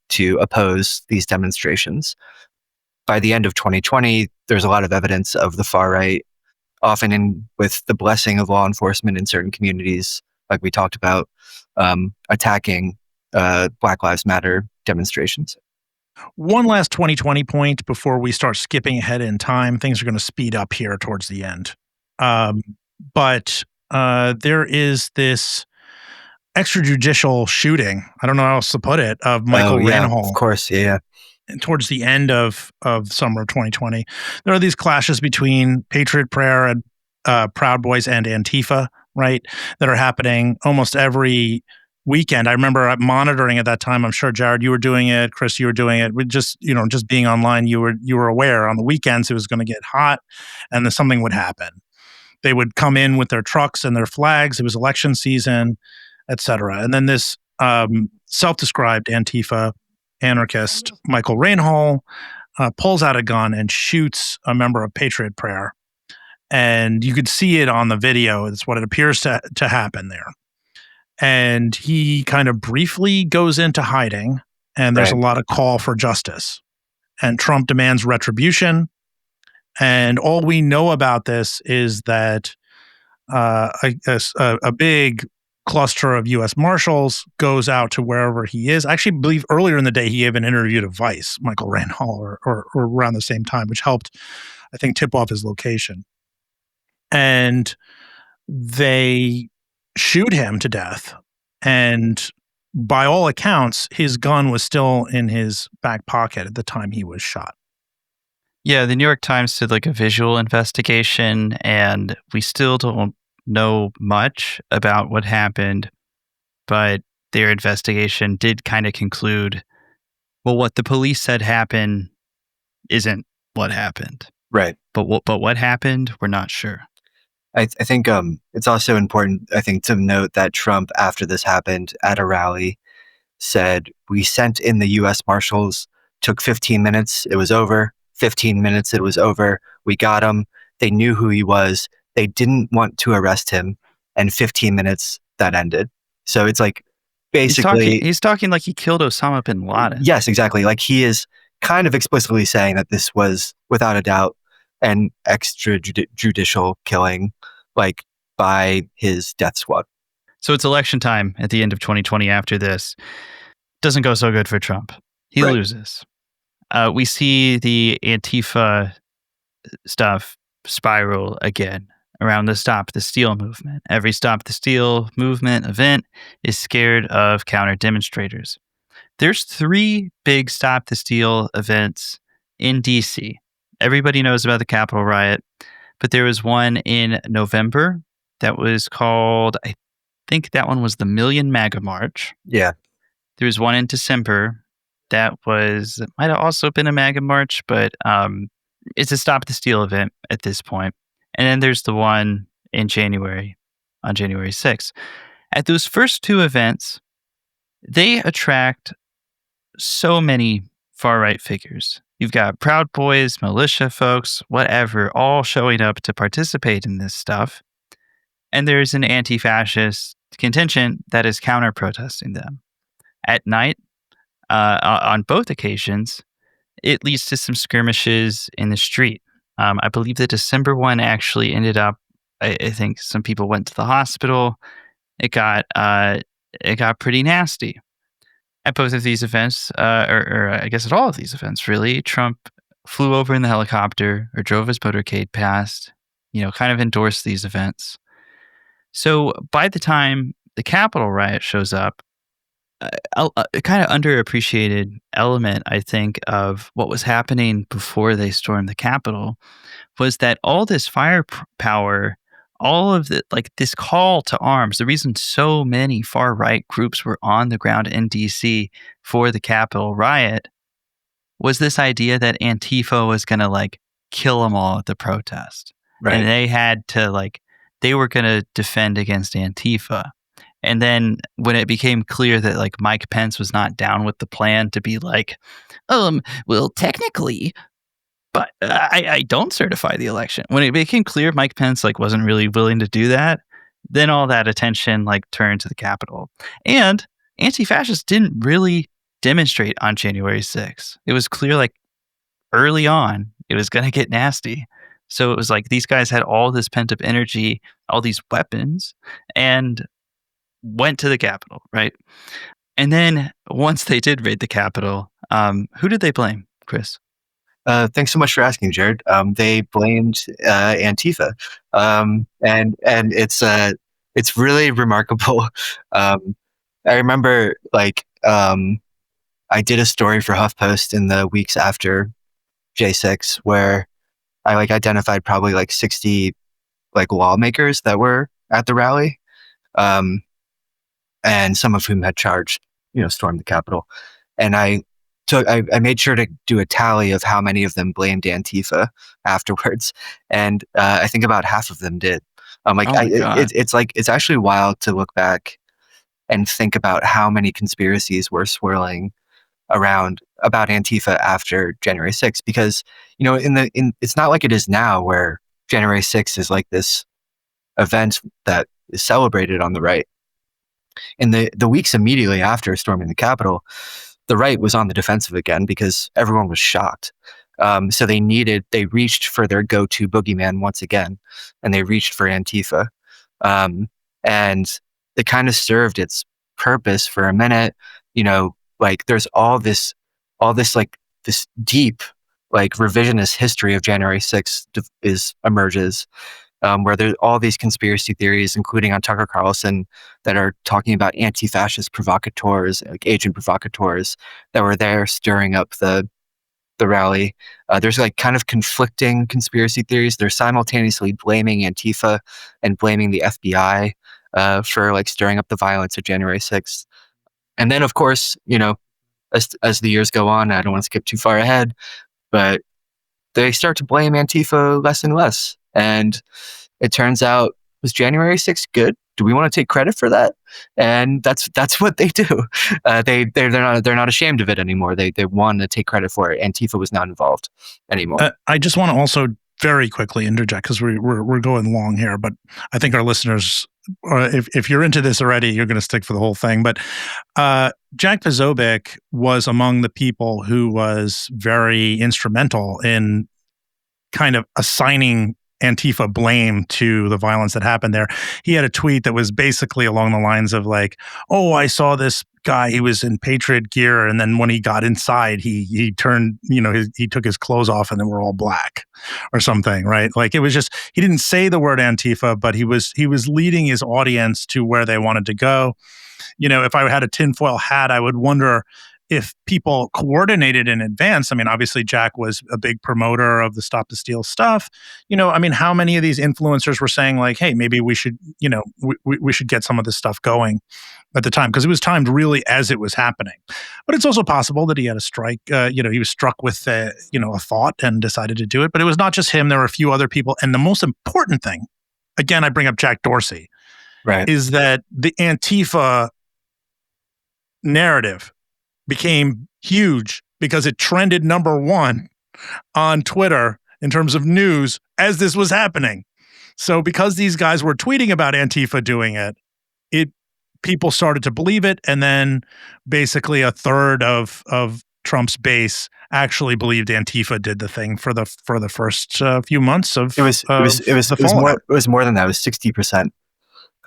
to oppose these demonstrations. By the end of 2020, there's a lot of evidence of the far-right, often with the blessing of law enforcement in certain communities, like we talked about, attacking Black Lives Matter demonstrations. One last 2020 point before we start skipping ahead in time. Things are going to speed up here towards the end. But there is this extrajudicial shooting, I don't know how else to put it, of Michael Ranhall. Of course, yeah. And towards the end of summer of 2020. There are these clashes between Patriot Prayer and Proud Boys and Antifa, right, that are happening almost every weekend. I remember monitoring at that time. I'm sure, Jared, you were doing it. Chris, you were doing it. Just being online, you were aware on the weekends it was going to get hot and then something would happen. They would come in with their trucks and their flags. It was election season, etc. And then this self-described Antifa anarchist, Michael Ranhall, pulls out a gun and shoots a member of Patriot Prayer. And you could see it on the video. It's what it appears to happen there. And he kind of briefly goes into hiding, and there's a lot of call for justice. And Trump demands retribution. And all we know about this is that a big cluster of U.S. Marshals goes out to wherever he is. I actually believe earlier in the day he gave an interview to Vice, Michael Ranhall, or around the same time, which helped, I think, tip off his location. And they shoot him to death. And by all accounts, his gun was still in his back pocket at the time he was shot. Yeah, the New York Times did like a visual investigation, and we still don't know much about what happened, but their investigation did kind of conclude, well, what the police said happened isn't what happened. Right. But what happened, we're not sure. I think it's also important, I think, to note that Trump, after this happened at a rally, said, we sent in the U.S. Marshals, took 15 minutes, it was over. 15 minutes, it was over. We got him. They knew who he was. They didn't want to arrest him. And 15 minutes, that ended. So it's like, basically... He's talking like he killed Osama bin Laden. Yes, exactly. Like he is kind of explicitly saying that this was, without a doubt, an extrajudicial killing, like by his death squad. So it's election time at the end of 2020 after this. Doesn't go so good for Trump. He loses. We see the Antifa stuff spiral again around the Stop the Steal movement. Every Stop the Steal movement event is scared of counter demonstrators. There's 3 big Stop the Steal events in DC. Everybody knows about the Capitol riot, but there was one in November that was called, I think that one was the Million MAGA March. Yeah. There was one in December that might have also been a MAGA March, but it's a Stop the Steal event at this point. And then there's the one in January, on January 6th. At those first two events, they attract so many far-right figures. You've got Proud Boys, militia folks, whatever, all showing up to participate in this stuff. And there's an anti-fascist contingent that is counter-protesting them. At night, on both occasions, it leads to some skirmishes in the street. I believe the December one actually ended up, I think some people went to the hospital. It got pretty nasty. At both of these events, or I guess at all of these events, really, Trump flew over in the helicopter or drove his motorcade past, kind of endorsed these events. So by the time the Capitol riot shows up, a kind of underappreciated element, I think, of what was happening before they stormed the Capitol was that all this firepower, all of the, this call to arms, the reason so many far-right groups were on the ground in D.C. for the Capitol riot was this idea that Antifa was going to, kill them all at the protest. Right. And they had to, they were going to defend against Antifa. And then when it became clear that Mike Pence was not down with the plan to be well, technically, but I don't certify the election. When it became clear Mike Pence wasn't really willing to do that, then all that attention turned to the Capitol. And anti-fascists didn't really demonstrate on January 6th. It was clear early on it was going to get nasty. So it was these guys had all this pent-up energy, all these weapons, and went to the Capitol, right? And then once they did raid the Capitol, who did they blame, Chris? Thanks so much for asking, Jared. They blamed Antifa, and it's really remarkable. I remember I did a story for HuffPost in the weeks after J6 where I identified probably 60 lawmakers that were at the rally. And some of whom had charged, stormed the Capitol. And I made sure to do a tally of how many of them blamed Antifa afterwards. And I think about half of them did. It's actually wild to look back and think about how many conspiracies were swirling around about Antifa after January 6th, because, it's not like it is now where January 6th is this event that is celebrated on the right. In the weeks immediately after storming the Capitol, the right was on the defensive again because everyone was shocked. So they reached for their go-to boogeyman once again, and they reached for Antifa. And it kind of served its purpose for a minute. There's all this this deep revisionist history of January 6th emerges. Where there's all these conspiracy theories, including on Tucker Carlson, that are talking about anti-fascist provocateurs, agent provocateurs, that were there stirring up the rally. There's kind of conflicting conspiracy theories. They're simultaneously blaming Antifa and blaming the FBI for stirring up the violence of January 6th. And then, of course, as the years go on, I don't want to skip too far ahead, but they start to blame Antifa less and less. And it turns out, was January 6th good? Do we want to take credit for that? And that's what they do. They're not ashamed of it anymore. They want to take credit for it. Antifa was not involved anymore. I just want to also very quickly interject because we're going long here, but I think our listeners, if you're into this already, you're going to stick for the whole thing. But Jack Posobiec was among the people who was very instrumental in kind of assigning Antifa blame to the violence that happened there. He had a tweet that was basically along the lines of oh, I saw this guy, he was in Patriot gear, and then when he got inside, he turned, he took his clothes off and they were all black or something, right? It was just, he didn't say the word Antifa, but he was leading his audience to where they wanted to go. If I had a tinfoil hat, I would wonder if people coordinated in advance. I mean, obviously Jack was a big promoter of the Stop the Steal stuff. How many of these influencers were saying hey, maybe we should, we should get some of this stuff going at the time, because it was timed really as it was happening. But it's also possible that he had a strike, he was struck with, a thought and decided to do it. But it was not just him. There were a few other people. And the most important thing, again, I bring up Jack Dorsey. is that the Antifa narrative became huge because it trended number one on Twitter in terms of news as this was happening. So because these guys were tweeting about Antifa doing it, people started to believe it, and then basically a third of Trump's base actually believed Antifa did the thing for the first few months of it was more than that. It was 60%.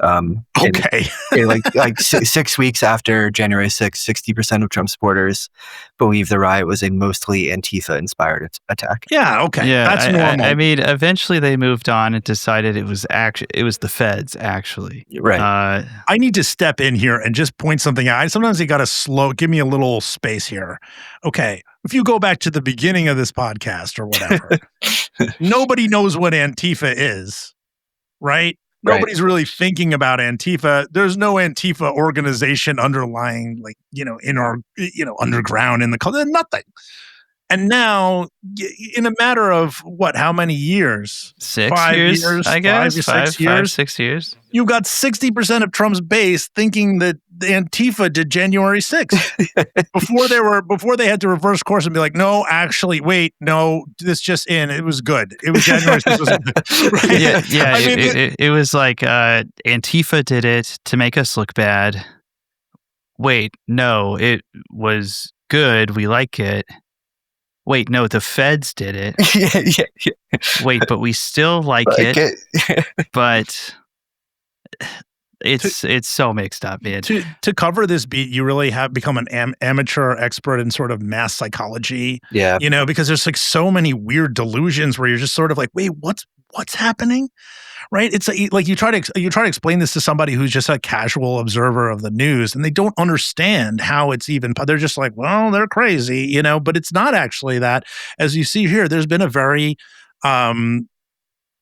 Okay. Like 6 weeks after January 6th, 60% of Trump supporters believe the riot was a mostly Antifa-inspired attack. Yeah, okay. Yeah, that's normal. I mean, eventually they moved on and decided it was the feds, actually. Right. I need to step in here and just point something out. Sometimes you got to give me a little space here. Okay, if you go back to the beginning of this podcast or whatever, nobody knows what Antifa is, right? Nobody's really thinking about Antifa. There's no Antifa organization underlying, in our, underground in the culture. Nothing. And now, in a matter of how many years? 5 years, I guess. 6 years. You got 60% of Trump's base thinking that the Antifa did January 6th before they had to reverse course and be like, no, actually, wait, no, this just it was good. It was January 6th. Right? Yeah. It was like Antifa did it to make us look bad. Wait, no, it was good. We like it. Wait, no, the feds did it. Yeah. Wait, but we still like it. But it's so mixed up, man. To cover this beat, you really have become an amateur expert in sort of mass psychology. Yeah. Because there's so many weird delusions where you're just sort of like, wait, what's happening? Right? It's like you try to explain this to somebody who's just a casual observer of the news, and they don't understand how it's even. They're just like, well, they're crazy, But it's not actually that. As you see here, there's been a very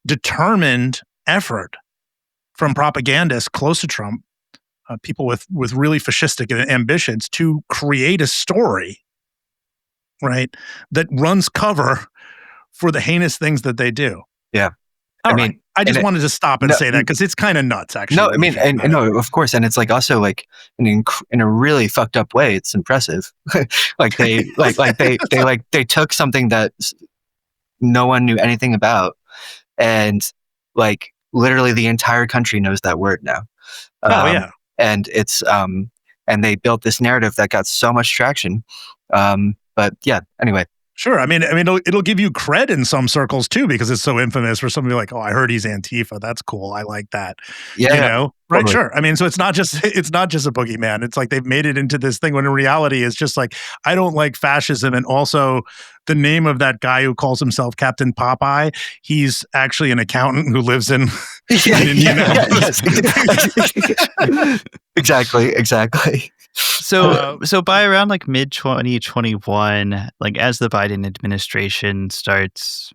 determined effort from propagandists close to Trump, people with really fascistic ambitions, to create a story, right, that runs cover for the heinous things that they do. Yeah. I just wanted to stop and say that because it's kind of nuts, actually. No, I mean, no, of course, and it's like also like in a really fucked up way. It's impressive. they took something that no one knew anything about, and like literally the entire country knows that word now. And it's and they built this narrative that got so much traction. But yeah, anyway. Sure. I mean, it'll give you cred in some circles too, because it's so infamous for somebody like, oh, I heard he's Antifa. That's cool. I like that. Yeah. Right. Totally. Sure. I mean, so it's not just a boogeyman. It's like they've made it into this thing when in reality it's just like, I don't like fascism. And also the name of that guy who calls himself Captain Popeye, he's actually an accountant who lives in Indiana. Exactly. So by around like mid 2021, like as the Biden administration starts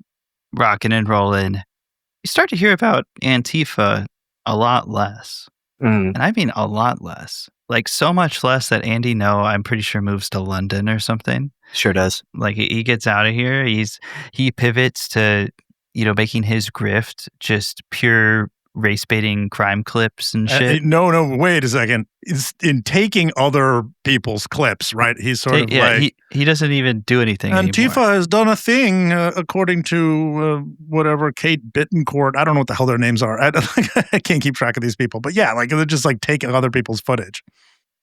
rocking and rolling, you start to hear about Antifa a lot less. And I mean a lot less. Like so much less that Andy I'm pretty sure moves to London or something. Sure does. Like he gets out of here. He pivots to, making his grift just pure race baiting crime clips and shit. No, wait a second. It's in taking other people's clips, right? He's sort of like... he doesn't even do anything Antifa anymore. has done a thing, according to whatever, Kate Bittencourt. I don't know what the hell their names are. I can't keep track of these people. But yeah, like they're just like taking other people's footage.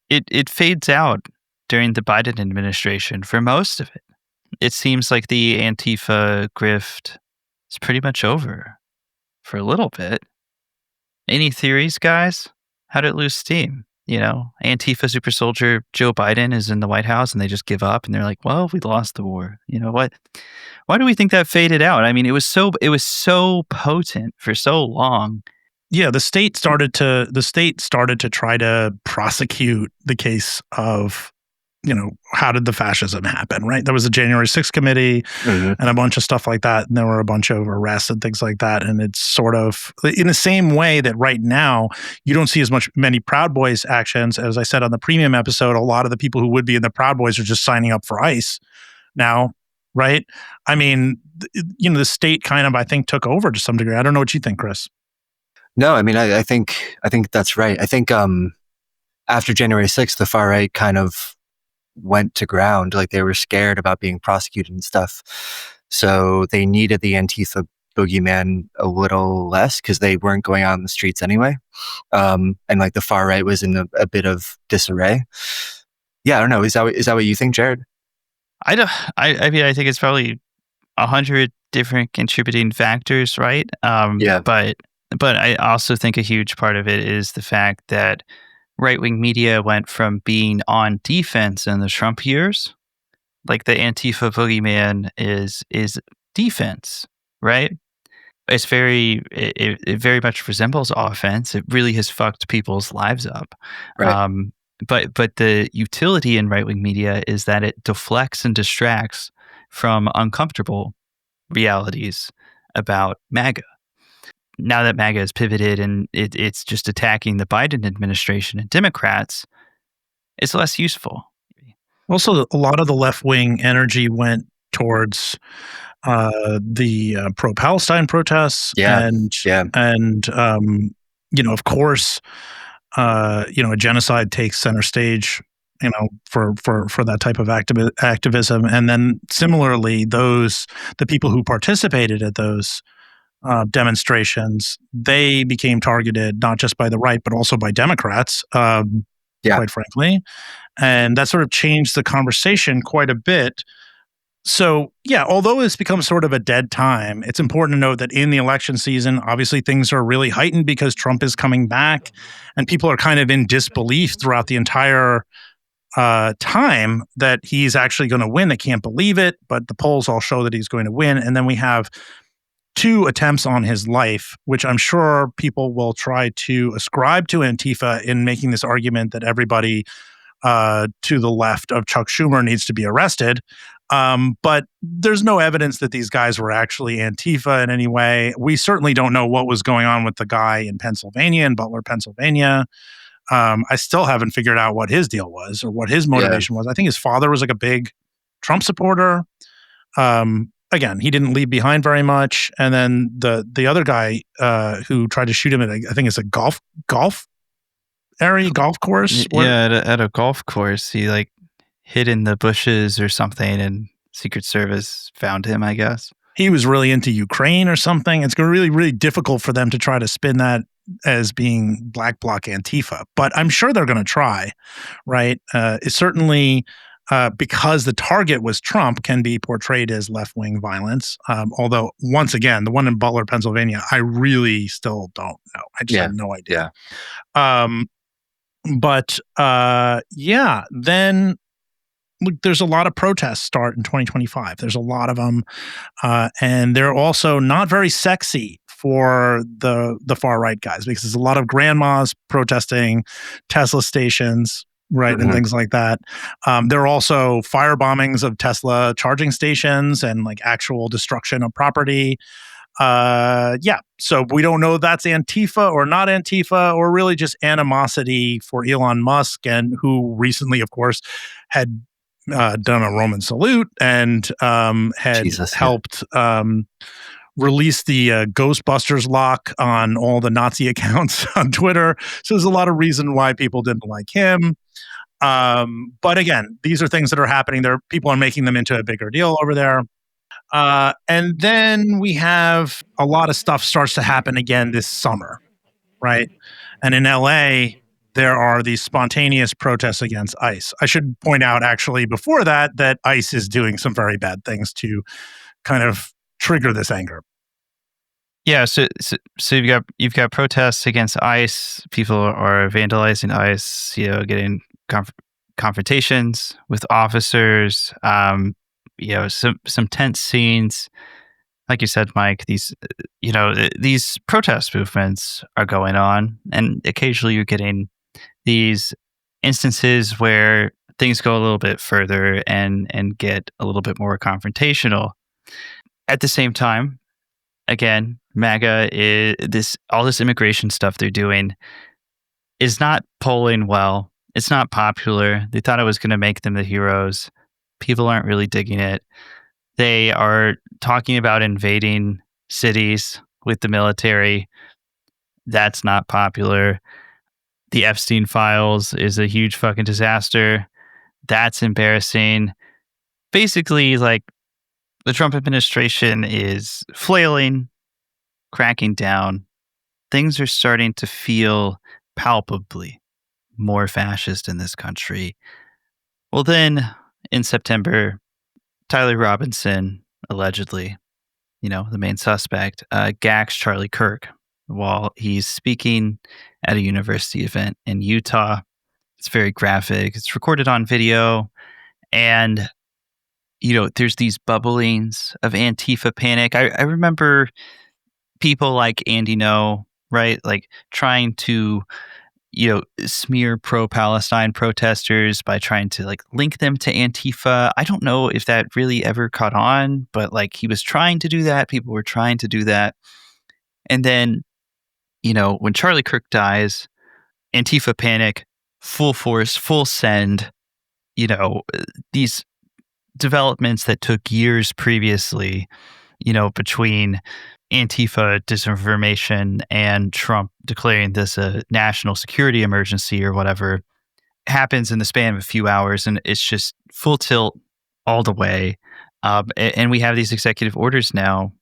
It fades out during the Biden administration for most of it. It seems like the Antifa grift is pretty much over for a little bit. Any theories, guys? How'd it lose steam? Antifa super soldier Joe Biden is in the White House and they just give up and they're like, well, we lost the war. What? Why do we think that faded out? I mean, it was so potent for so long. Yeah, the state started to try to prosecute the case of, how did the fascism happen, right? There was a January 6th committee and a bunch of stuff like that. And there were a bunch of arrests and things like that. And it's sort of in the same way that right now you don't see many Proud Boys actions. As I said on the premium episode, a lot of the people who would be in the Proud Boys are just signing up for ICE now, right? I mean, the state kind of, I think, took over to some degree. I don't know what you think, Chris. No, I mean, I think that's right. I think after January 6th, the far right kind of went to ground. Like they were scared about being prosecuted and stuff. So they needed the Antifa boogeyman a little less because they weren't going out in the streets anyway. And like the far right was in a bit of disarray. Yeah, I don't know. Is that what you think, Jared? I don't. I mean, I think it's probably 100 different contributing factors, right? Yeah. But I also think a huge part of it is the fact that right-wing media went from being on defense in the Trump years, like the Antifa boogeyman is defense, right? It's it very much resembles offense. It really has fucked people's lives up. Right. But the utility in right-wing media is that it deflects and distracts from uncomfortable realities about MAGA. Now that MAGA has pivoted and it's just attacking the Biden administration and Democrats, it's less useful. Also, a lot of the left-wing energy went towards the pro-Palestine protests, and of course, a genocide takes center stage, for that type of activism, and then similarly, the people who participated at those demonstrations, they became targeted not just by the right but also by Democrats, quite frankly, and that sort of changed the conversation quite a bit. So, yeah, although it's become sort of a dead time, it's important to note that in the election season, obviously things are really heightened because Trump is coming back, and people are kind of in disbelief throughout the entire time that he's actually going to win. They can't believe it, but the polls all show that he's going to win. And then we have 2 attempts on his life, which I'm sure people will try to ascribe to Antifa in making this argument that everybody to the left of Chuck Schumer needs to be arrested. But there's no evidence that these guys were actually Antifa in any way. We certainly don't know what was going on with the guy in Pennsylvania, in Butler, Pennsylvania. I still haven't figured out what his deal was or what his motivation was. I think his father was like a big Trump supporter. Again, he didn't leave behind very much. And then the other guy who tried to shoot him at, I think it's a golf area, golf course. At a golf course, he like hid in the bushes or something, and Secret Service found him, I guess. He was really into Ukraine or something. It's really, really difficult for them to try to spin that as being Black Bloc Antifa, but I'm sure they're going to try, right? It's certainly because the target was Trump, can be portrayed as left-wing violence. Although, once again, the one in Butler, Pennsylvania, I really still don't know. I just have no idea. Then look, there's a lot of protests start in 2025. There's a lot of them, and they're also not very sexy for the far right guys, because there's a lot of grandmas protesting Tesla stations, right, and things like that. There are also fire bombings of Tesla charging stations and like actual destruction of property. So we don't know if that's Antifa or not Antifa, or really just animosity for Elon Musk, and who recently, of course, had done a Roman salute and had helped release the Ghostbusters lock on all the Nazi accounts on Twitter. So there's a lot of reason why people didn't like him. But again, these are things that are happening. People are making them into a bigger deal over there. And then we have a lot of stuff starts to happen again this summer, right? And in LA, there are these spontaneous protests against ICE. I should point out, actually, before that ICE is doing some very bad things to kind of trigger this anger. Yeah, so you've got protests against ICE. People are vandalizing ICE. Getting confrontations with officers. Some tense scenes. Like you said, Mike, these protest movements are going on, and occasionally you're getting these instances where things go a little bit further and get a little bit more confrontational. At the same time, again, MAGA is all this immigration stuff they're doing is not polling well. It's not popular. They thought it was going to make them the heroes. People aren't really digging it. They are talking about invading cities with the military. That's not popular. The Epstein files is a huge fucking disaster. That's embarrassing. Basically, like, the Trump administration is flailing, cracking down. Things are starting to feel palpably more fascist in this country. Well, then in September, Tyler Robinson, allegedly, the main suspect, gags Charlie Kirk while he's speaking at a university event in Utah. It's very graphic. It's recorded on video. And, there's these bubblings of Antifa panic. I remember people like Andy No, right? Like trying to, smear pro-Palestine protesters by trying to like link them to Antifa. I don't know if that really ever caught on, but like he was trying to do that. People were trying to do that. And then, when Charlie Kirk dies, Antifa panic, full force, full send, these developments that took years previously, between Antifa disinformation and Trump declaring this a national security emergency or whatever, happens in the span of a few hours, and it's just full tilt all the way. And we have these executive orders now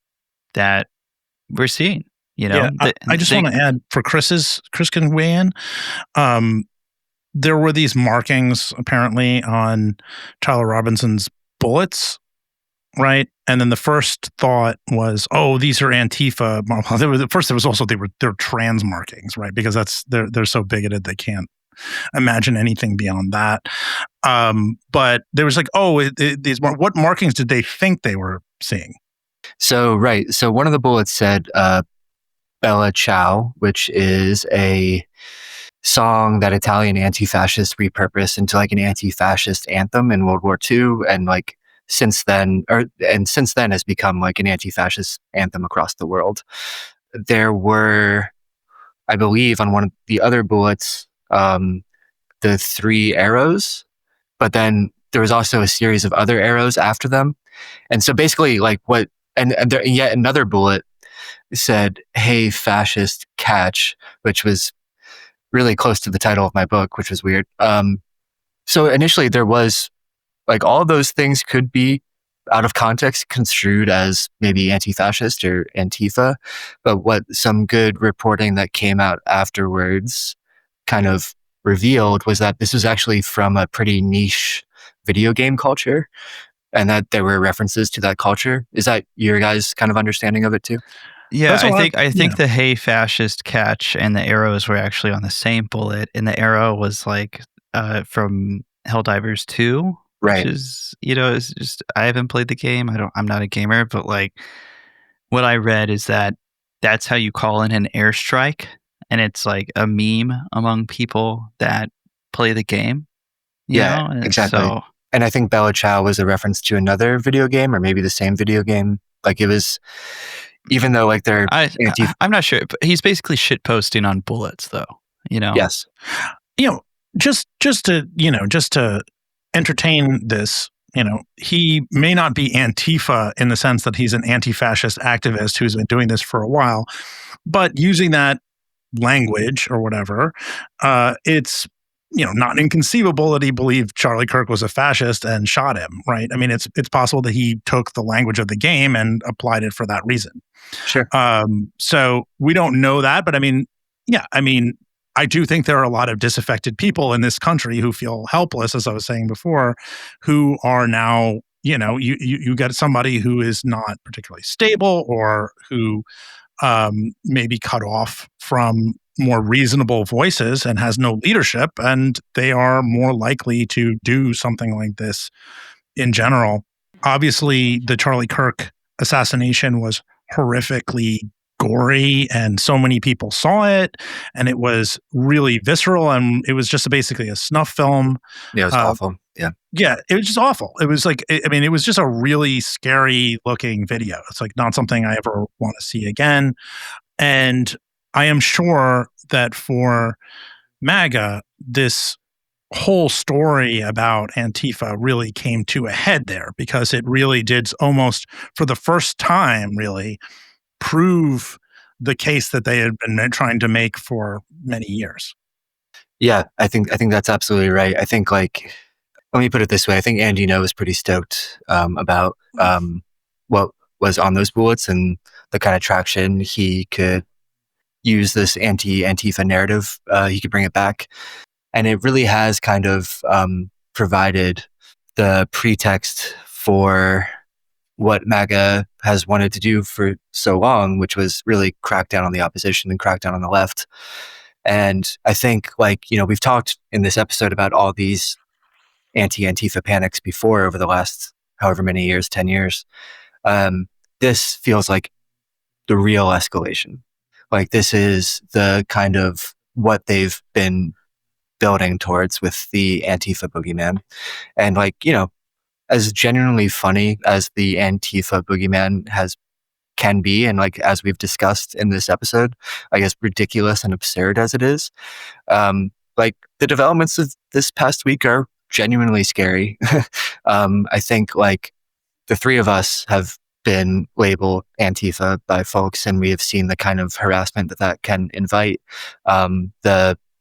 that we're seeing. I just want to add for Chris can weigh in. There were these markings apparently on Tyler Robinson's bullets, right? And then the first thought was, oh, these are Antifa. There was also they're trans markings, right? Because they're so bigoted they can't imagine anything beyond that. But there was like, what markings did they think they were seeing? So right, so one of the bullets said Bella Ciao, which is a song that Italian anti-fascists repurposed into like an anti-fascist anthem in World War II, and like since then has become like an anti-fascist anthem across the world. There were, I believe, on one of the other bullets, the 3 arrows, but then there was also a series of other arrows after them. And so basically like yet another bullet said, "Hey, fascist, catch," which was really close to the title of my book, which was weird. So initially there was like all of those things could be out of context construed as maybe anti-fascist or Antifa, but what some good reporting that came out afterwards kind of revealed was that this was actually from a pretty niche video game culture, and that there were references to that culture. Is that your guys' kind of understanding of it too? Yeah, I think the "Hey Fascist" catch and the arrows were actually on the same bullet, and the arrow was like from Helldivers 2, right? Which is, it's just, I haven't played the game. I'm not a gamer, but like what I read is that that's how you call in an airstrike, and it's like a meme among people that play the game. Exactly. So, and I think Bella Ciao was a reference to another video game, or maybe the same video game. Like it was. Even though like they're I'm not sure, but he's basically shit posting on bullets though, Yes. Just to entertain this, he may not be Antifa in the sense that he's an anti-fascist activist who's been doing this for a while, but using that language or whatever, it's not inconceivable that he believed Charlie Kirk was a fascist and shot him, right? I mean, it's possible that he took the language of the game and applied it for that reason. Sure. So we don't know that, but I do think there are a lot of disaffected people in this country who feel helpless, as I was saying before, who are now, you get somebody who is not particularly stable or who may be cut off from more reasonable voices and has no leadership, and they are more likely to do something like this in general. Obviously, the Charlie Kirk assassination was horrifically gory, and so many people saw it, and it was really visceral, and it was just basically a snuff film. Yeah, it was awful. Yeah, it was just awful. It was like, it was just a really scary looking video. It's like not something I ever want to see again. And I am sure that for MAGA, this whole story about Antifa really came to a head there, because it really did almost for the first time really prove the case that they had been trying to make for many years. Yeah, I think that's absolutely right. I think, like, let me put it this way. I think Andy was pretty stoked about what was on those bullets and the kind of traction he could use this anti-Antifa narrative. He could bring it back. And it really has kind of provided the pretext for what MAGA has wanted to do for so long, which was really crack down on the opposition and crack down on the left. And I think, like, we've talked in this episode about all these anti-Antifa panics before over the last however many years, 10 years. This feels like the real escalation. Like, this is the kind of what they've been building towards with the Antifa boogeyman. And, like, as genuinely funny as the Antifa boogeyman can be, and, like, as we've discussed in this episode, I guess ridiculous and absurd as it is, like, the developments of this past week are genuinely scary. I think, like, the three of us have been labeled Antifa by folks, and we have seen the kind of harassment that can invite.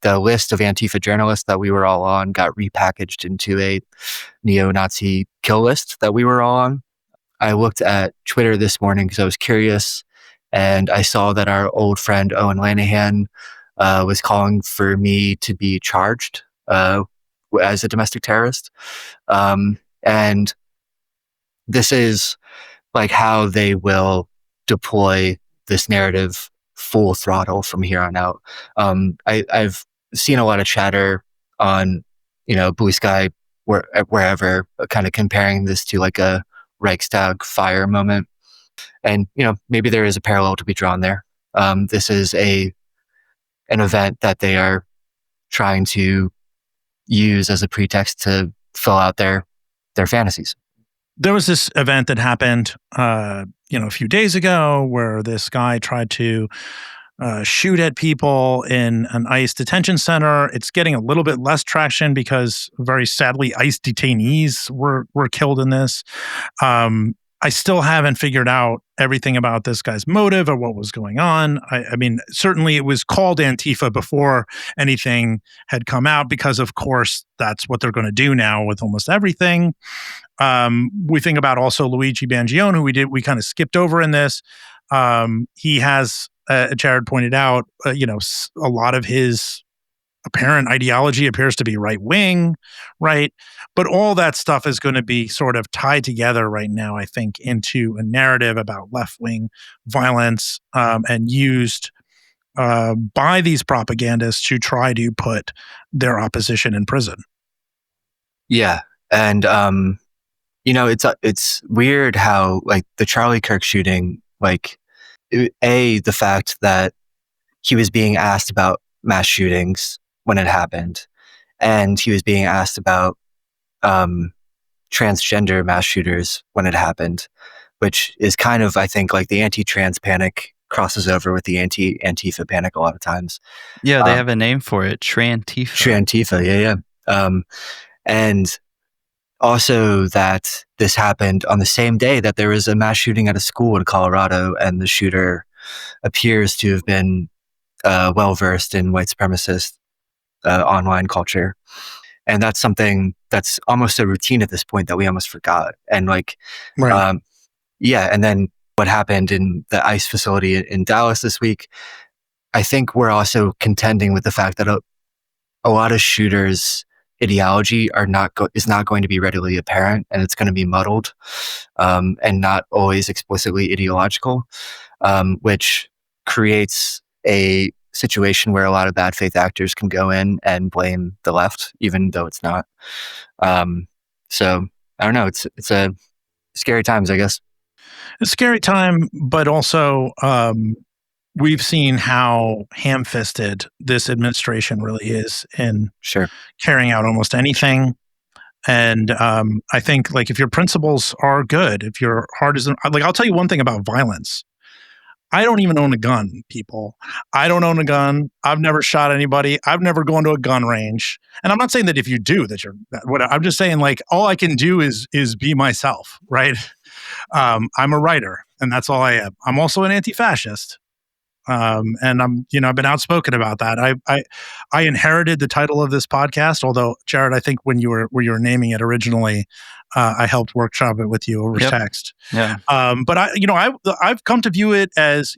The list of Antifa journalists that we were all on got repackaged into a neo-Nazi kill list that we were all on. I looked at Twitter this morning because I was curious, and I saw that our old friend Owen Lanahan was calling for me to be charged as a domestic terrorist. And this is, like, how they will deploy this narrative full throttle from here on out. I've seen a lot of chatter on, Blue Sky, wherever, kind of comparing this to, like, a Reichstag fire moment. And, maybe there is a parallel to be drawn there. This is an event that they are trying to use as a pretext to fill out their fantasies. There was this event that happened, a few days ago, where this guy tried to shoot at people in an ICE detention center. It's getting a little bit less traction because, very sadly, ICE detainees were killed in this. I still haven't figured out everything about this guy's motive or what was going on. I mean, certainly it was called Antifa before anything had come out, because, of course, that's what they're going to do now with almost everything. We think about also Luigi Bangione, who we kind of skipped over in this. He has, Jared pointed out, a lot of his apparent ideology appears to be right wing, right? But all that stuff is going to be sort of tied together right now, I think, into a narrative about left wing violence, and used by these propagandists to try to put their opposition in prison. Yeah, and it's weird how, like, the Charlie Kirk shooting, like, the fact that he was being asked about mass shootings when it happened, and he was being asked about transgender mass shooters when it happened, which is kind of, I think, like, the anti-trans panic crosses over with the anti-Antifa panic a lot of times. Yeah, they have a name for it, Trantifa. Trantifa, yeah. And also that this happened on the same day that there was a mass shooting at a school in Colorado, and the shooter appears to have been well-versed in white supremacist online culture. And that's something that's almost a routine at this point that we almost forgot. And, like, right. And then what happened in the ICE facility in Dallas this week, I think we're also contending with the fact that a lot of shooters' ideology is not going to be readily apparent, and it's going to be muddled, and not always explicitly ideological, which creates a situation where a lot of bad faith actors can go in and blame the left, even though it's not. So I don't know. It's a scary times, I guess. A scary time, but also we've seen how ham-fisted this administration really is in carrying out almost anything. And I think, like, if your principles are good, if your heart isn't, like, I'll tell you one thing about violence. I don't even own a gun, people. I don't own a gun. I've never shot anybody. I've never gone to a gun range. And I'm not saying that if you do, I'm just saying, like, all I can do is be myself, right? I'm a writer, and that's all I am. I'm also an anti-fascist. And I've been outspoken about that. I inherited the title of this podcast, although Jared, I think when you were naming it originally, I helped workshop it with you over text. Yeah. But I've come to view it as,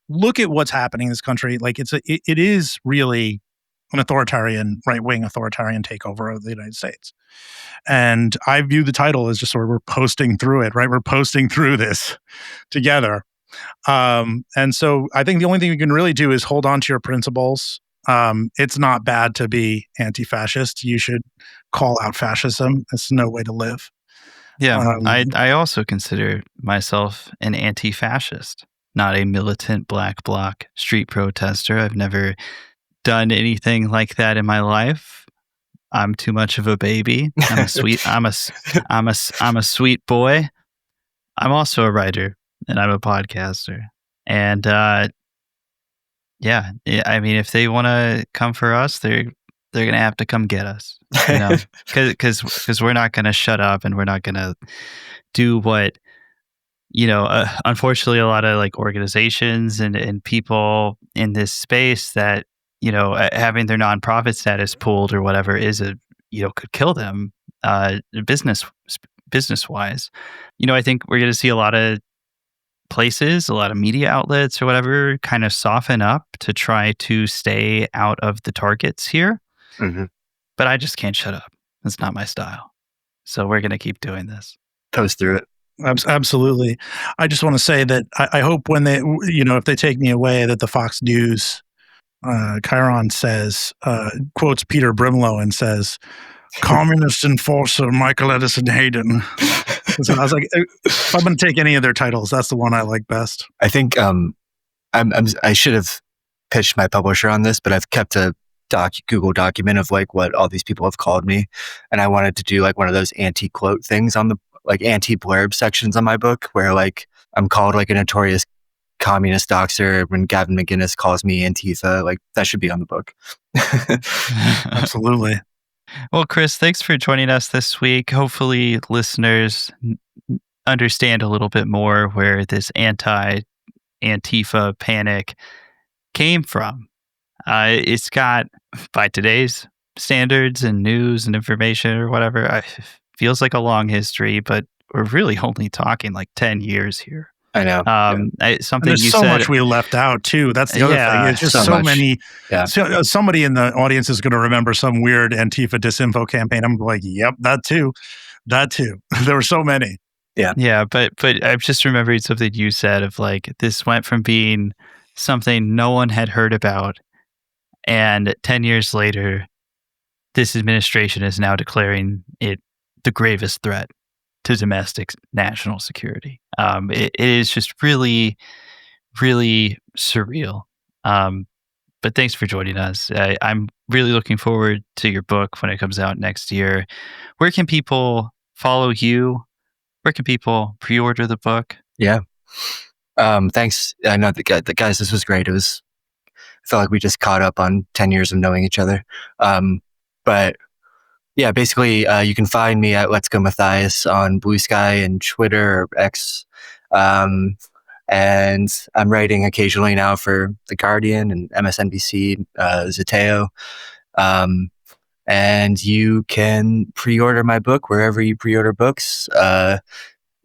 look at what's happening in this country. Like it is really an authoritarian, right-wing authoritarian takeover of the United States. And I view the title as just sort of we're posting through it, right? We're posting through this together. And so I think the only thing you can really do is hold on to your principles. It's not bad to be anti-fascist. You should call out fascism. It's no way to live. Yeah, I also consider myself an anti-fascist, not a militant black bloc street protester. I've never done anything like that in my life. I'm too much of a baby. I'm a sweet. I'm a sweet boy. I'm also a writer and I'm a podcaster. And I mean, if they want to come for us, they're gonna have to come get us. Because we're not gonna shut up and we're not gonna do what. Unfortunately, a lot of like organizations and people in this space that having their nonprofit status pulled or whatever could kill them business wise. I think we're going to see a lot of places, a lot of media outlets or whatever kind of soften up to try to stay out of the targets here. Mm-hmm. But I just can't shut up. It's not my style. So we're going to keep doing this. Post through it. Absolutely. I just want to say that I hope when they, if they take me away, that the Fox News Chiron says, quotes Peter Brimlow and says, "Communist enforcer Michael Edison Hayden." So I was like, if I'm going to take any of their titles, that's the one I like best. I think I should have pitched my publisher on this, but I've kept a Google document of like what all these people have called me, and I wanted to do like one of those anti-quote things on the like anti-blurb sections on my book where like I'm called like a notorious communist doxer when Gavin McInnes calls me Antifa. Like that should be on the book. Absolutely. Well, Chris, thanks for joining us this week. Hopefully listeners understand a little bit more where this anti-Antifa panic came from. It's got, by today's standards and news and information or whatever, feels like a long history, but we're really only talking like 10 years here. I know. Something there's so much we left out too. That's the other thing. It's just so many. Yeah. So, somebody in the audience is going to remember some weird Antifa Disinfo campaign. I'm like, yep, that too. There were so many. Yeah. Yeah. But I'm just remembering something you said of like, this went from being something no one had heard about. And 10 years later, this administration is now declaring it the gravest threat to domestic national security. It is just really, really surreal. But thanks for joining us. I'm really looking forward to your book when it comes out next year. Where can people follow you? Where can people pre-order the book? Yeah. Thanks. I know the guys, this was great. I felt like we just caught up on 10 years of knowing each other. But yeah, basically, you can find me at Let's Go Mathias on Blue Sky and Twitter or X. And I'm writing occasionally now for The Guardian and MSNBC, Zateo. And you can pre-order my book wherever you pre-order books,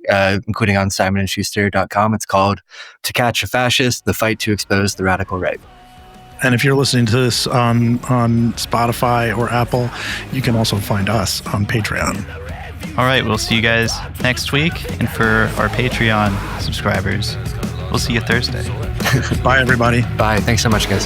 including on SimonandSchuster.com. It's called To Catch a Fascist, The Fight to Expose the Radical Right. And if you're listening to this on Spotify or Apple, you can also find us on Patreon. All right, we'll see you guys next week. And for our Patreon subscribers, we'll see you Thursday. Bye, everybody. Bye. Thanks so much, guys.